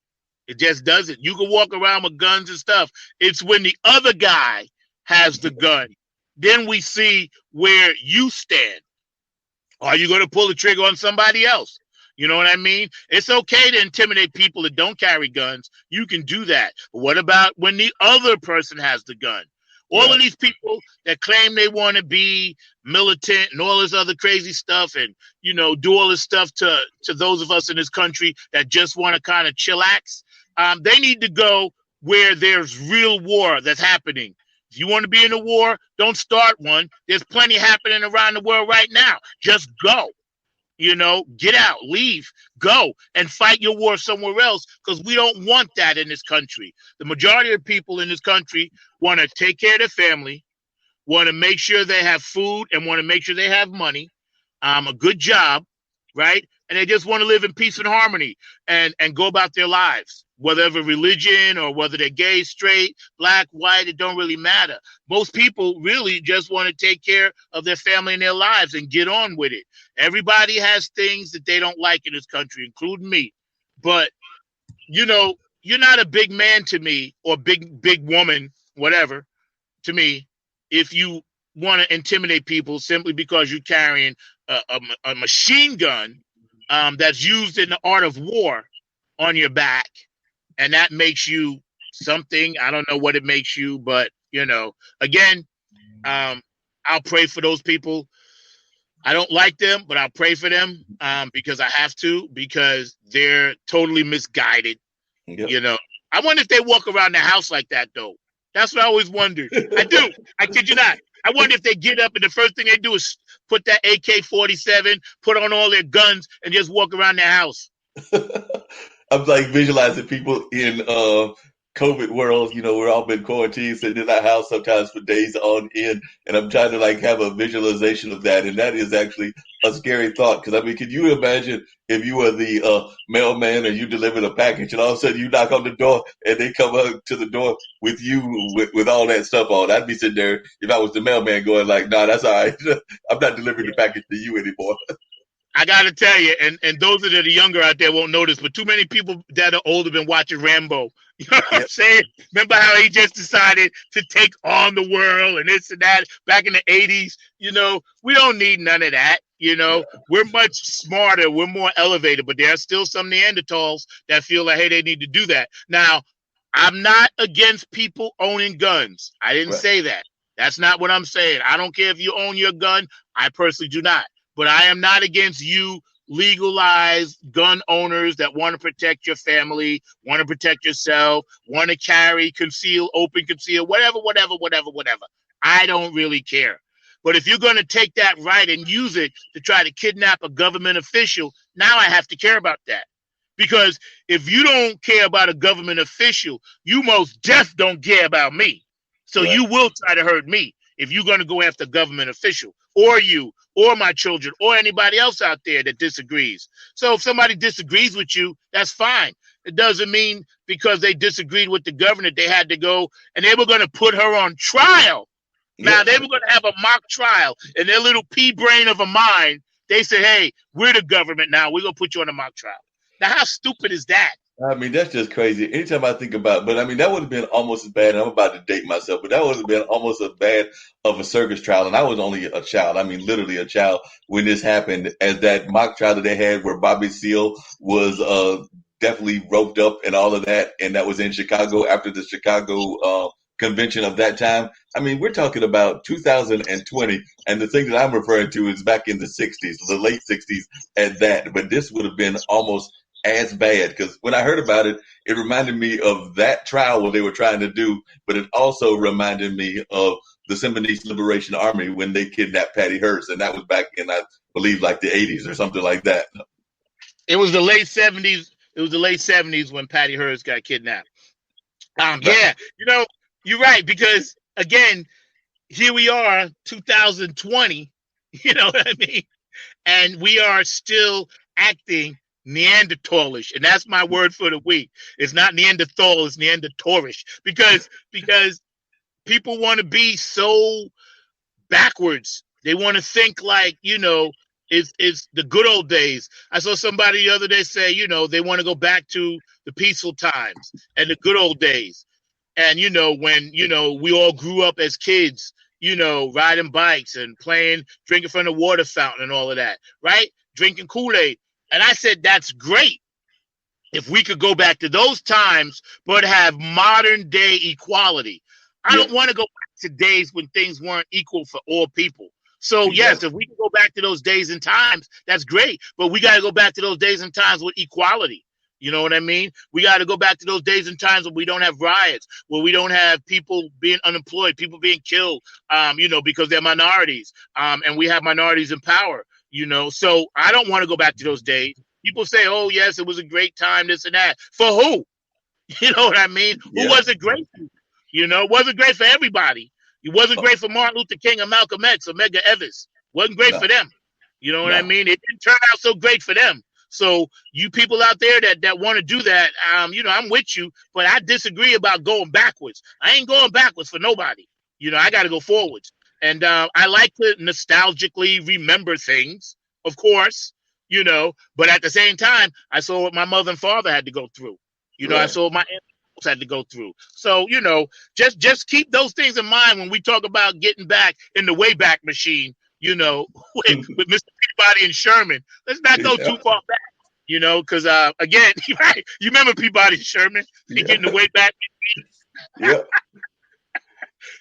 It just doesn't. You can walk around with guns and stuff. It's when the other guy has the gun. Then we see where you stand. Are you going to pull the trigger on somebody else? You know what I mean? It's okay to intimidate people that don't carry guns. You can do that. But what about when the other person has the gun? All of these people that claim they want to be militant and all this other crazy stuff and, do all this stuff to those of us in this country that just want to kind of chillax, they need to go where there's real war that's happening. If you want to be in a war, don't start one. There's plenty happening around the world right now. Just go. Get out, leave, go, and fight your war somewhere else because we don't want that in this country. The majority of people in this country want to take care of their family, want to make sure they have food and want to make sure they have money, a good job, right? And they just want to live in peace and harmony and go about their lives, whether religion or whether they're gay, straight, black, white, it don't really matter. Most people really just want to take care of their family and their lives and get on with it. Everybody has things that they don't like in this country, including me. But, you're not a big man to me or big woman, whatever, to me, if you want to intimidate people simply because you're carrying a machine gun that's used in the art of war on your back. And that makes you something. I don't know what it makes you, but, again, I'll pray for those people. I don't like them, but I'll pray for them because I have to, because they're totally misguided. Yep. I wonder if they walk around their house like that, though. That's what I always wondered. I do. I kid you not. I wonder if they get up and the first thing they do is put that AK-47, put on all their guns, and just walk around their house. I'm like visualizing people in COVID world, we're all been quarantined, sitting in our house sometimes for days on end, and I'm trying to have a visualization of that, and that is actually a scary thought. Because can you imagine if you were the mailman and you delivered a package, and all of a sudden you knock on the door and they come up to the door with you with all that stuff on? I'd be sitting there if I was the mailman going like, "Nah, that's all right. I'm not delivering the package to you anymore." I got to tell you, and those that are younger out there won't notice, but too many people that are older been watching Rambo. You know what I'm saying? Remember how he just decided to take on the world and this and that back in the 80s? We don't need none of that. We're much smarter. We're more elevated, but there are still some Neanderthals that feel like, hey, they need to do that. Now, I'm not against people owning guns. I didn't say that. That's not what I'm saying. I don't care if you own your gun. I personally do not. but I am not against you legalized gun owners that want to protect your family, want to protect yourself, want to carry, conceal, open, conceal, whatever. I don't really care. But if you're going to take that right and use it to try to kidnap a government official, now I have to care about that. Because if you don't care about a government official, you most def don't care about me. So you will try to hurt me if you're going to go after a government official, or you, or my children, or anybody else out there that disagrees. So if somebody disagrees with you, that's fine. It doesn't mean because they disagreed with the governor, they had to go, and they were going to put her on trial. Now, they were going to have a mock trial, and their little pea brain of a mind, they said, hey, we're the government now. We're going to put you on a mock trial. Now, how stupid is that? I mean, that's just crazy. Anytime I think about, but I mean, that would have been almost as bad. I'm about to date myself, but that would have been almost as bad of a circus trial. And I was only a child. I mean, literally a child when this happened, as that mock trial that they had where Bobby Seale was definitely roped up and all of that. And that was in Chicago after the Chicago convention of that time. I mean, we're talking about 2020. And the thing that I'm referring to is back in the 60s, the late 60s at that. But this would have been almost as bad, because when I heard about it, it reminded me of that trial what they were trying to do, but it also reminded me of the Symbionese Liberation Army when they kidnapped Patty Hearst, and that was back in, I believe, like the 80s or something like that. It was the late 70s. It was the late 70s when Patty Hearst got kidnapped. Yeah, you know, you're right, because again, here we are, 2020. You know what I mean? And we are still acting Neanderthalish, and that's my word for the week. It's not Neanderthal, it's Neanderthalish, because people want to be so backwards. They want to think like, you know, it's the good old days. I saw somebody the other day say, you know, they want to go back to the peaceful times and the good old days. And, you know, when, you know, we all grew up as kids, you know, riding bikes and playing, drinking from the water fountain and all of that, right? Drinking Kool-Aid. And I said, that's great if we could go back to those times, but have modern day equality. I don't want to go back to days when things weren't equal for all people. So, yes, if we can go back to those days and times, that's great. But we got to go back to those days and times with equality. You know what I mean? We got to go back to those days and times where we don't have riots, where we don't have people being unemployed, people being killed, you know, because they're minorities, and we have minorities in power. You know, so I don't want to go back to those days. People say, oh, yes, it was a great time, this and that. For who? You know what I mean? Who was it great for? You know, it wasn't great for everybody. It wasn't great for Martin Luther King or Malcolm X or Medgar Evers. It wasn't great for them. You know what I mean? It didn't turn out so great for them. So you people out there that want to do that, you know, I'm with you, but I disagree about going backwards. I ain't going backwards for nobody. You know, I got to go forwards. And I like to nostalgically remember things, of course, you know, but at the same time, I saw what my mother and father had to go through. You know, I saw what my aunts had to go through. So, you know, just keep those things in mind when we talk about getting back in the Wayback Machine, you know, with Mr. Peabody and Sherman. Let's not go too far back, you know, because, again, right, you remember Peabody and Sherman? They get in the Wayback Machine. Yeah.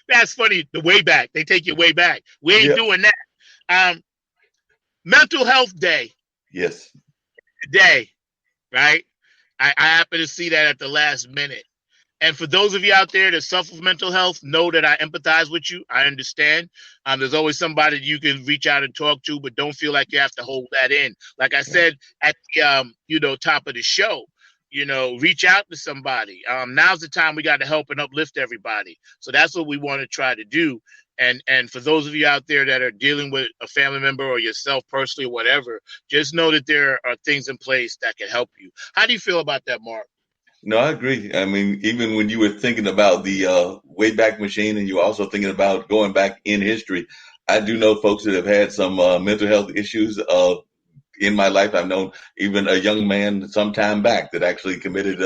That's funny. The way back. They take you way back. We ain't doing that. Mental Health Day. Yes. Today, right? I happen to see that at the last minute. And for those of you out there that suffer from mental health, know that I empathize with you. I understand. There's always somebody you can reach out and talk to, but don't feel like you have to hold that in. Like I said at the you know, top of the show, you know, reach out to somebody. Now's the time we got to help and uplift everybody. So that's what we want to try to do. And for those of you out there that are dealing with a family member or yourself personally or whatever, just know that there are things in place that can help you. How do you feel about that, Mark? No, I agree. I mean, even when you were thinking about the Wayback Machine and you were also thinking about going back in history, I do know folks that have had some mental health issues in my life. I've known even a young man some time back that actually committed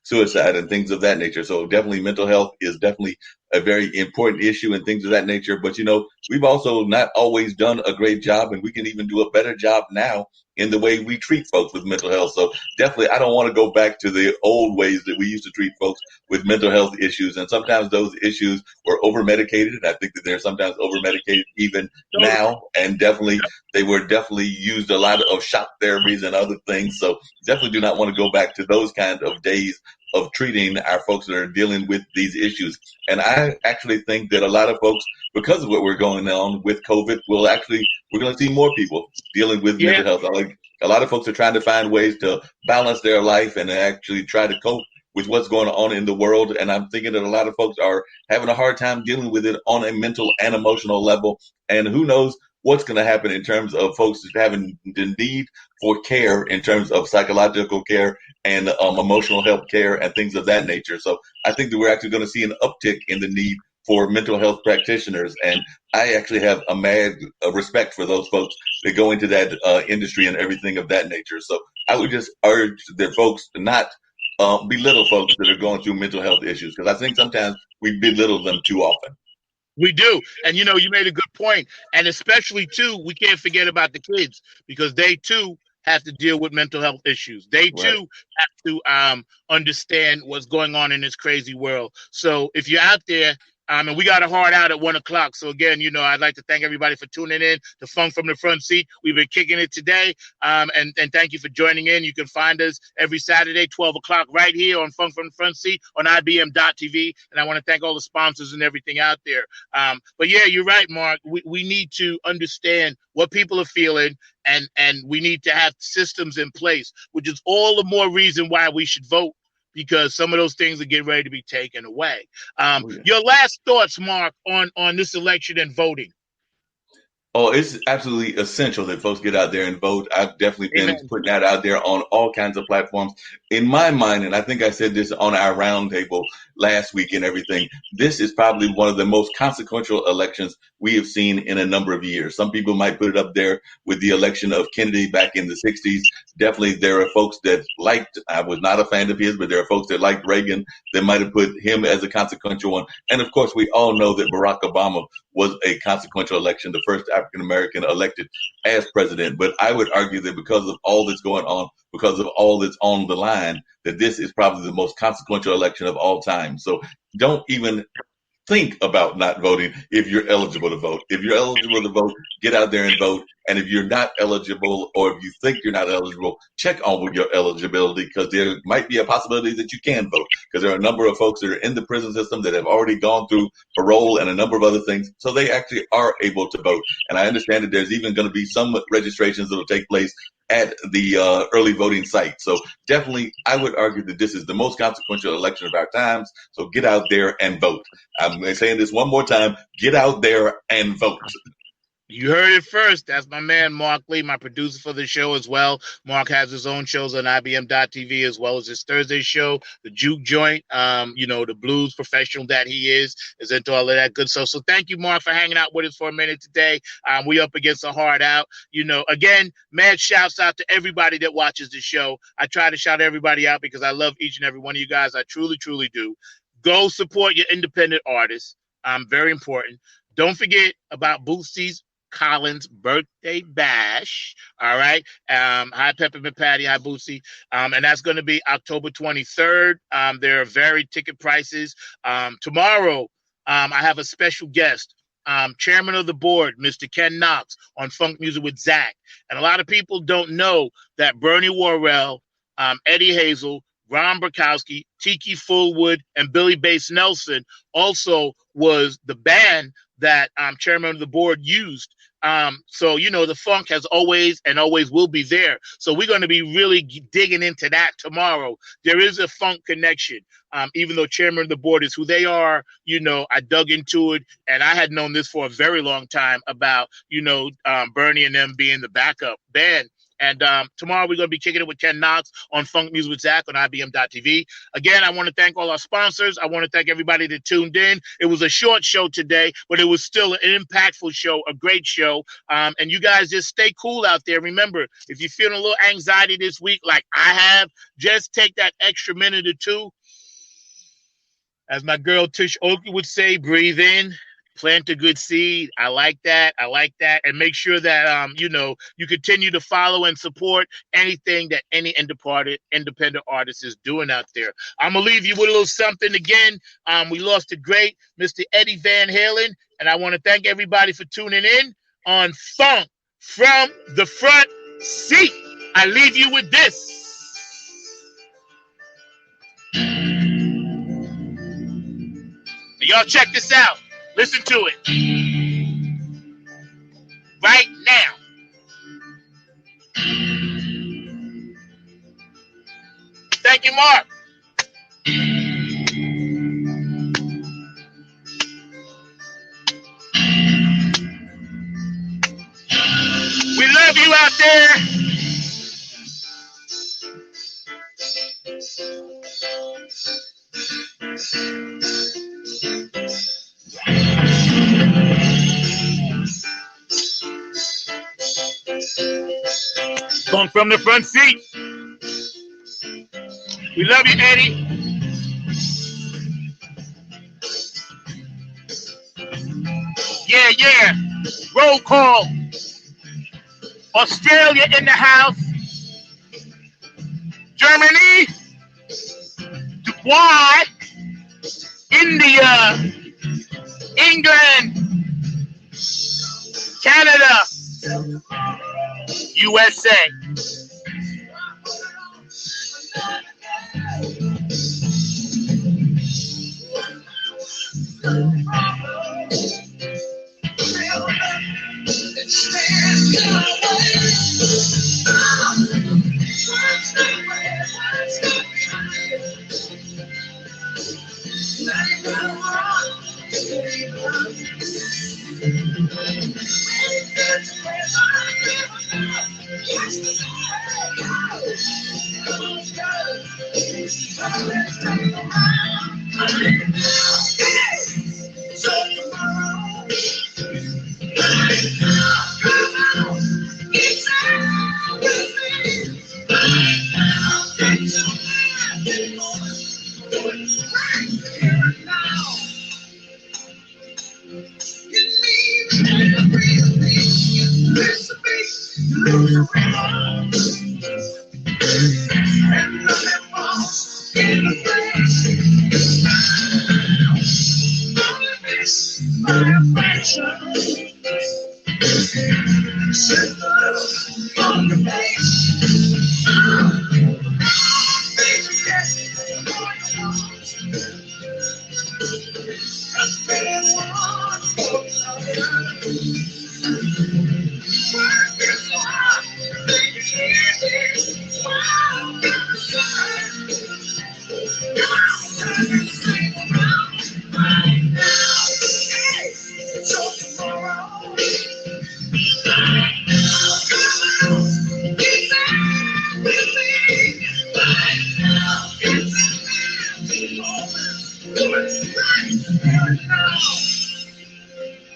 suicide and things of that nature. So definitely mental health is definitely a very important issue and things of that nature. But, we've also not always done a great job, and we can even do a better job now in the way we treat folks with mental health. So definitely, I don't want to go back to the old ways that we used to treat folks with mental health issues. And sometimes those issues were over medicated. I think that they're sometimes over medicated even now. And definitely, they were definitely used a lot of shock therapies and other things. So definitely do not want to go back to those kind of days of treating our folks that are dealing with these issues. And I actually think that a lot of folks, because of what we're going on with COVID, we're going to see more people dealing with mental health. Like a lot of folks are trying to find ways to balance their life and actually try to cope with what's going on in the world. And I'm thinking that a lot of folks are having a hard time dealing with it on a mental and emotional level. And who knows what's going to happen in terms of folks having the need for care in terms of psychological care and emotional health care and things of that nature. So I think that we're actually going to see an uptick in the need for mental health practitioners. And I actually have a mad respect for those folks that go into that industry and everything of that nature. So I would just urge that folks to not belittle folks that are going through mental health issues, because I think sometimes we belittle them too often. We do. And, you made a good point. And especially, too, we can't forget about the kids, because they, too, have to deal with mental health issues. They, too, have to understand what's going on in this crazy world. So if you're out there, and we got a hard out at 1 o'clock. So again, I'd like to thank everybody for tuning in to Funk from the Front Seat. We've been kicking it today. And thank you for joining in. You can find us every Saturday, 12 o'clock, right here on Funk from the Front Seat on IBM.TV. And I want to thank all the sponsors and everything out there. But yeah, you're right, Mark. We need to understand what people are feeling, and we need to have systems in place, which is all the more reason why we should vote, because some of those things are getting ready to be taken away. Your last thoughts, Mark, on this election and voting. Oh, it's absolutely essential that folks get out there and vote. I've definitely been putting that out there on all kinds of platforms. In my mind, and I think I said this on our roundtable last week and everything, this is probably one of the most consequential elections we have seen in a number of years. Some people might put it up there with the election of Kennedy back in the 60s. Definitely there are folks that I was not a fan of his, but there are folks that liked Reagan that might have put him as a consequential one. And of course, we all know that Barack Obama was a consequential election, the first African-American elected as president. But I would argue that because of all that's going on, because of all that's on the line, that this is probably the most consequential election of all time. So don't even think about not voting if you're eligible to vote. If you're eligible to vote, get out there and vote. And if you're not eligible, or if you think you're not eligible, check on with your eligibility, because there might be a possibility that you can vote, because there are a number of folks that are in the prison system that have already gone through parole and a number of other things. So they actually are able to vote. And I understand that there's even going to be some registrations that will take place at the early voting site. So definitely, I would argue that this is the most consequential election of our times. So get out there and vote. I'm saying this one more time: get out there and vote. You heard it first. That's my man, Mark Lee, my producer for the show as well. Mark has his own shows on IBM.TV, as well as his Thursday show, the Juke Joint. The blues professional that he is into all of that good stuff. So thank you, Mark, for hanging out with us for a minute today. We up against a hard out. Again, mad shouts out to everybody that watches the show. I try to shout everybody out because I love each and every one of you guys. I truly, truly do. Go support your independent artists. Very important. Don't forget about Bootsy Collins' birthday bash. All right. Hi, Peppermint Patty. Hi, Bootsy. And that's going to be October 23rd. There are varied ticket prices. Tomorrow, I have a special guest, chairman of the board, Mr. Ken Knox, on Funk Music with Zack. And a lot of people don't know that Bernie Worrell, Eddie Hazel, Ron Burkowski, Tiki Fullwood, and Billy Bass Nelson also was the band that chairman of the board used. So the funk has always and always will be there. So we're going to be really digging into that tomorrow. There is a funk connection. Even though chairman of the board is who they are, I dug into it, and I had known this for a very long time about, Bernie and them being the backup band. And tomorrow we're going to be kicking it with Ken Knox on Funk Music with Zack on IBM.TV. Again, I want to thank all our sponsors. I want to thank everybody that tuned in. It was a short show today, but it was still an impactful show, a great show. And you guys just stay cool out there. Remember, if you're feeling a little anxiety this week like I have, just take that extra minute or two As my girl Tish Oakley would say, breathe in, plant a good seed. I like that. I like that. And make sure that you continue to follow and support anything that any independent artist is doing out there. I'm gonna leave you with a little something again. We lost a great Mr. Eddie Van Halen, and I want to thank everybody for tuning in on Funk from the Front Seat. I leave you with this. Y'all check this out. Listen to it. Right now. Thank you, Mark. We love you out there. Funk from the Front Seat. We love you, Eddie. Yeah. Roll call. Australia in the house. Germany. Dubai. India. England. Canada. USA.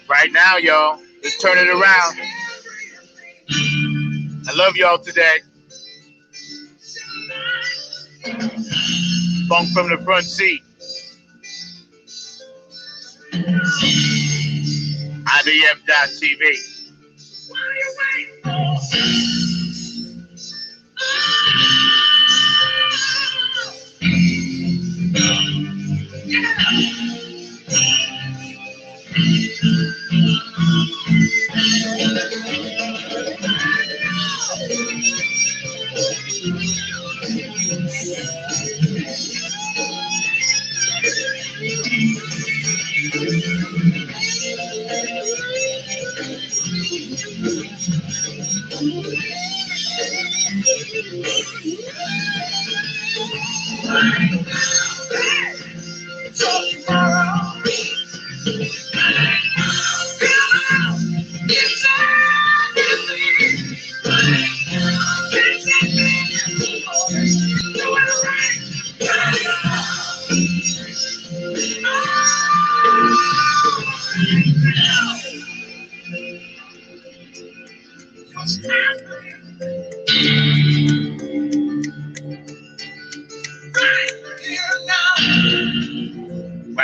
Right now, y'all, let's turn it around. I love y'all today. Funk from the Front Seat. IBM.TV.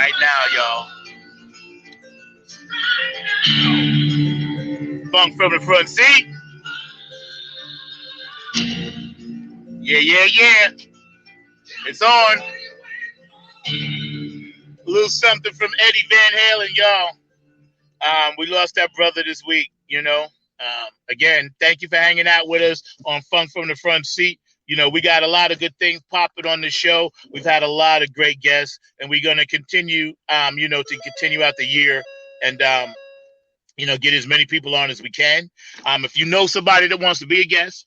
right now, y'all. Funk from the front seat. Yeah. It's on. A little something from Eddie Van Halen, y'all. We lost that brother this week, you know. Again, thank you for hanging out with us on Funk from the Front Seat. You know, we got a lot of good things popping on the show. We've had a lot of great guests, and we're going to continue, to continue out the year and, get as many people on as we can. If you know somebody that wants to be a guest,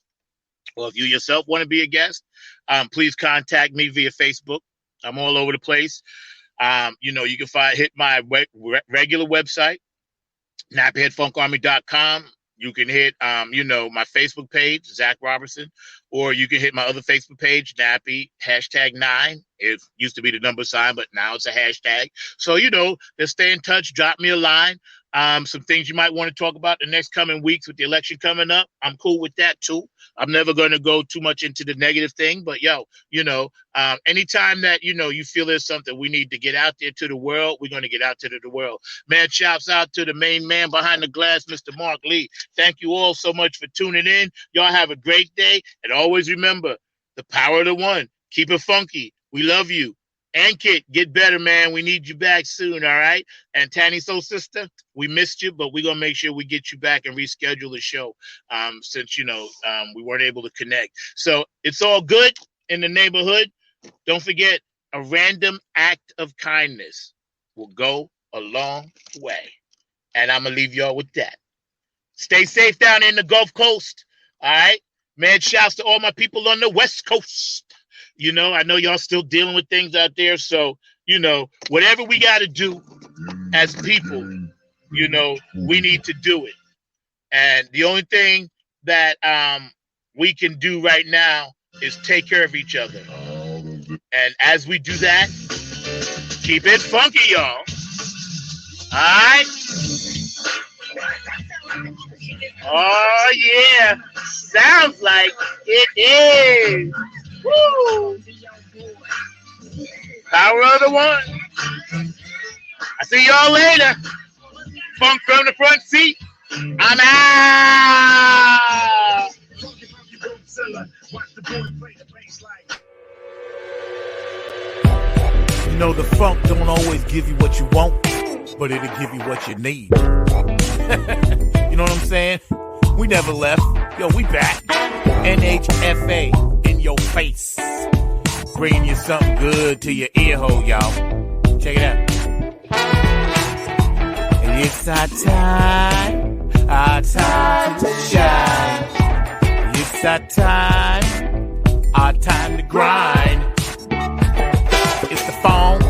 or if you yourself want to be a guest, please contact me via Facebook. I'm all over the place. You can hit my regular website, nappyheadfunkarmy.com. You can hit, my Facebook page, Zack Robertson, or you can hit my other Facebook page, Nappy, #9. It used to be the number sign, but now it's a hashtag. So, just stay in touch, drop me a line. Some things you might want to talk about the next coming weeks with the election coming up. I'm cool with that too. I'm never going to go too much into the negative thing, but anytime that, you feel there's something we need to get out there to the world, we're going to get out to the world. Man, shouts out to the main man behind the glass, Mr. Mark Lee. Thank you all so much for tuning in. Y'all have a great day. And always remember the power of the one. Keep it funky. We love you. And Kit, get better, man. We need you back soon, all right? And Tanny Soul Sister, we missed you, but we're going to make sure we get you back and reschedule the show since, we weren't able to connect. So it's all good in the neighborhood. Don't forget, a random act of kindness will go a long way. And I'm going to leave y'all with that. Stay safe down in the Gulf Coast, all right? Man, shouts to all my people on the West Coast. I know y'all still dealing with things out there. So, whatever we got to do as people, we need to do it. And the only thing that we can do right now is take care of each other. And as we do that, keep it funky, y'all. All right? Oh, yeah. Sounds like it is. Woo! Power of the one. I see y'all later. Funk from the front seat. I'm out. The funk don't always give you what you want, but it'll give you what you need. You know what I'm saying? We never left. Yo, we back. NHFA. Your face, bringing you something good to your ear hole, y'all. Check it out. It's our time to shine. It's our time to grind. It's the phone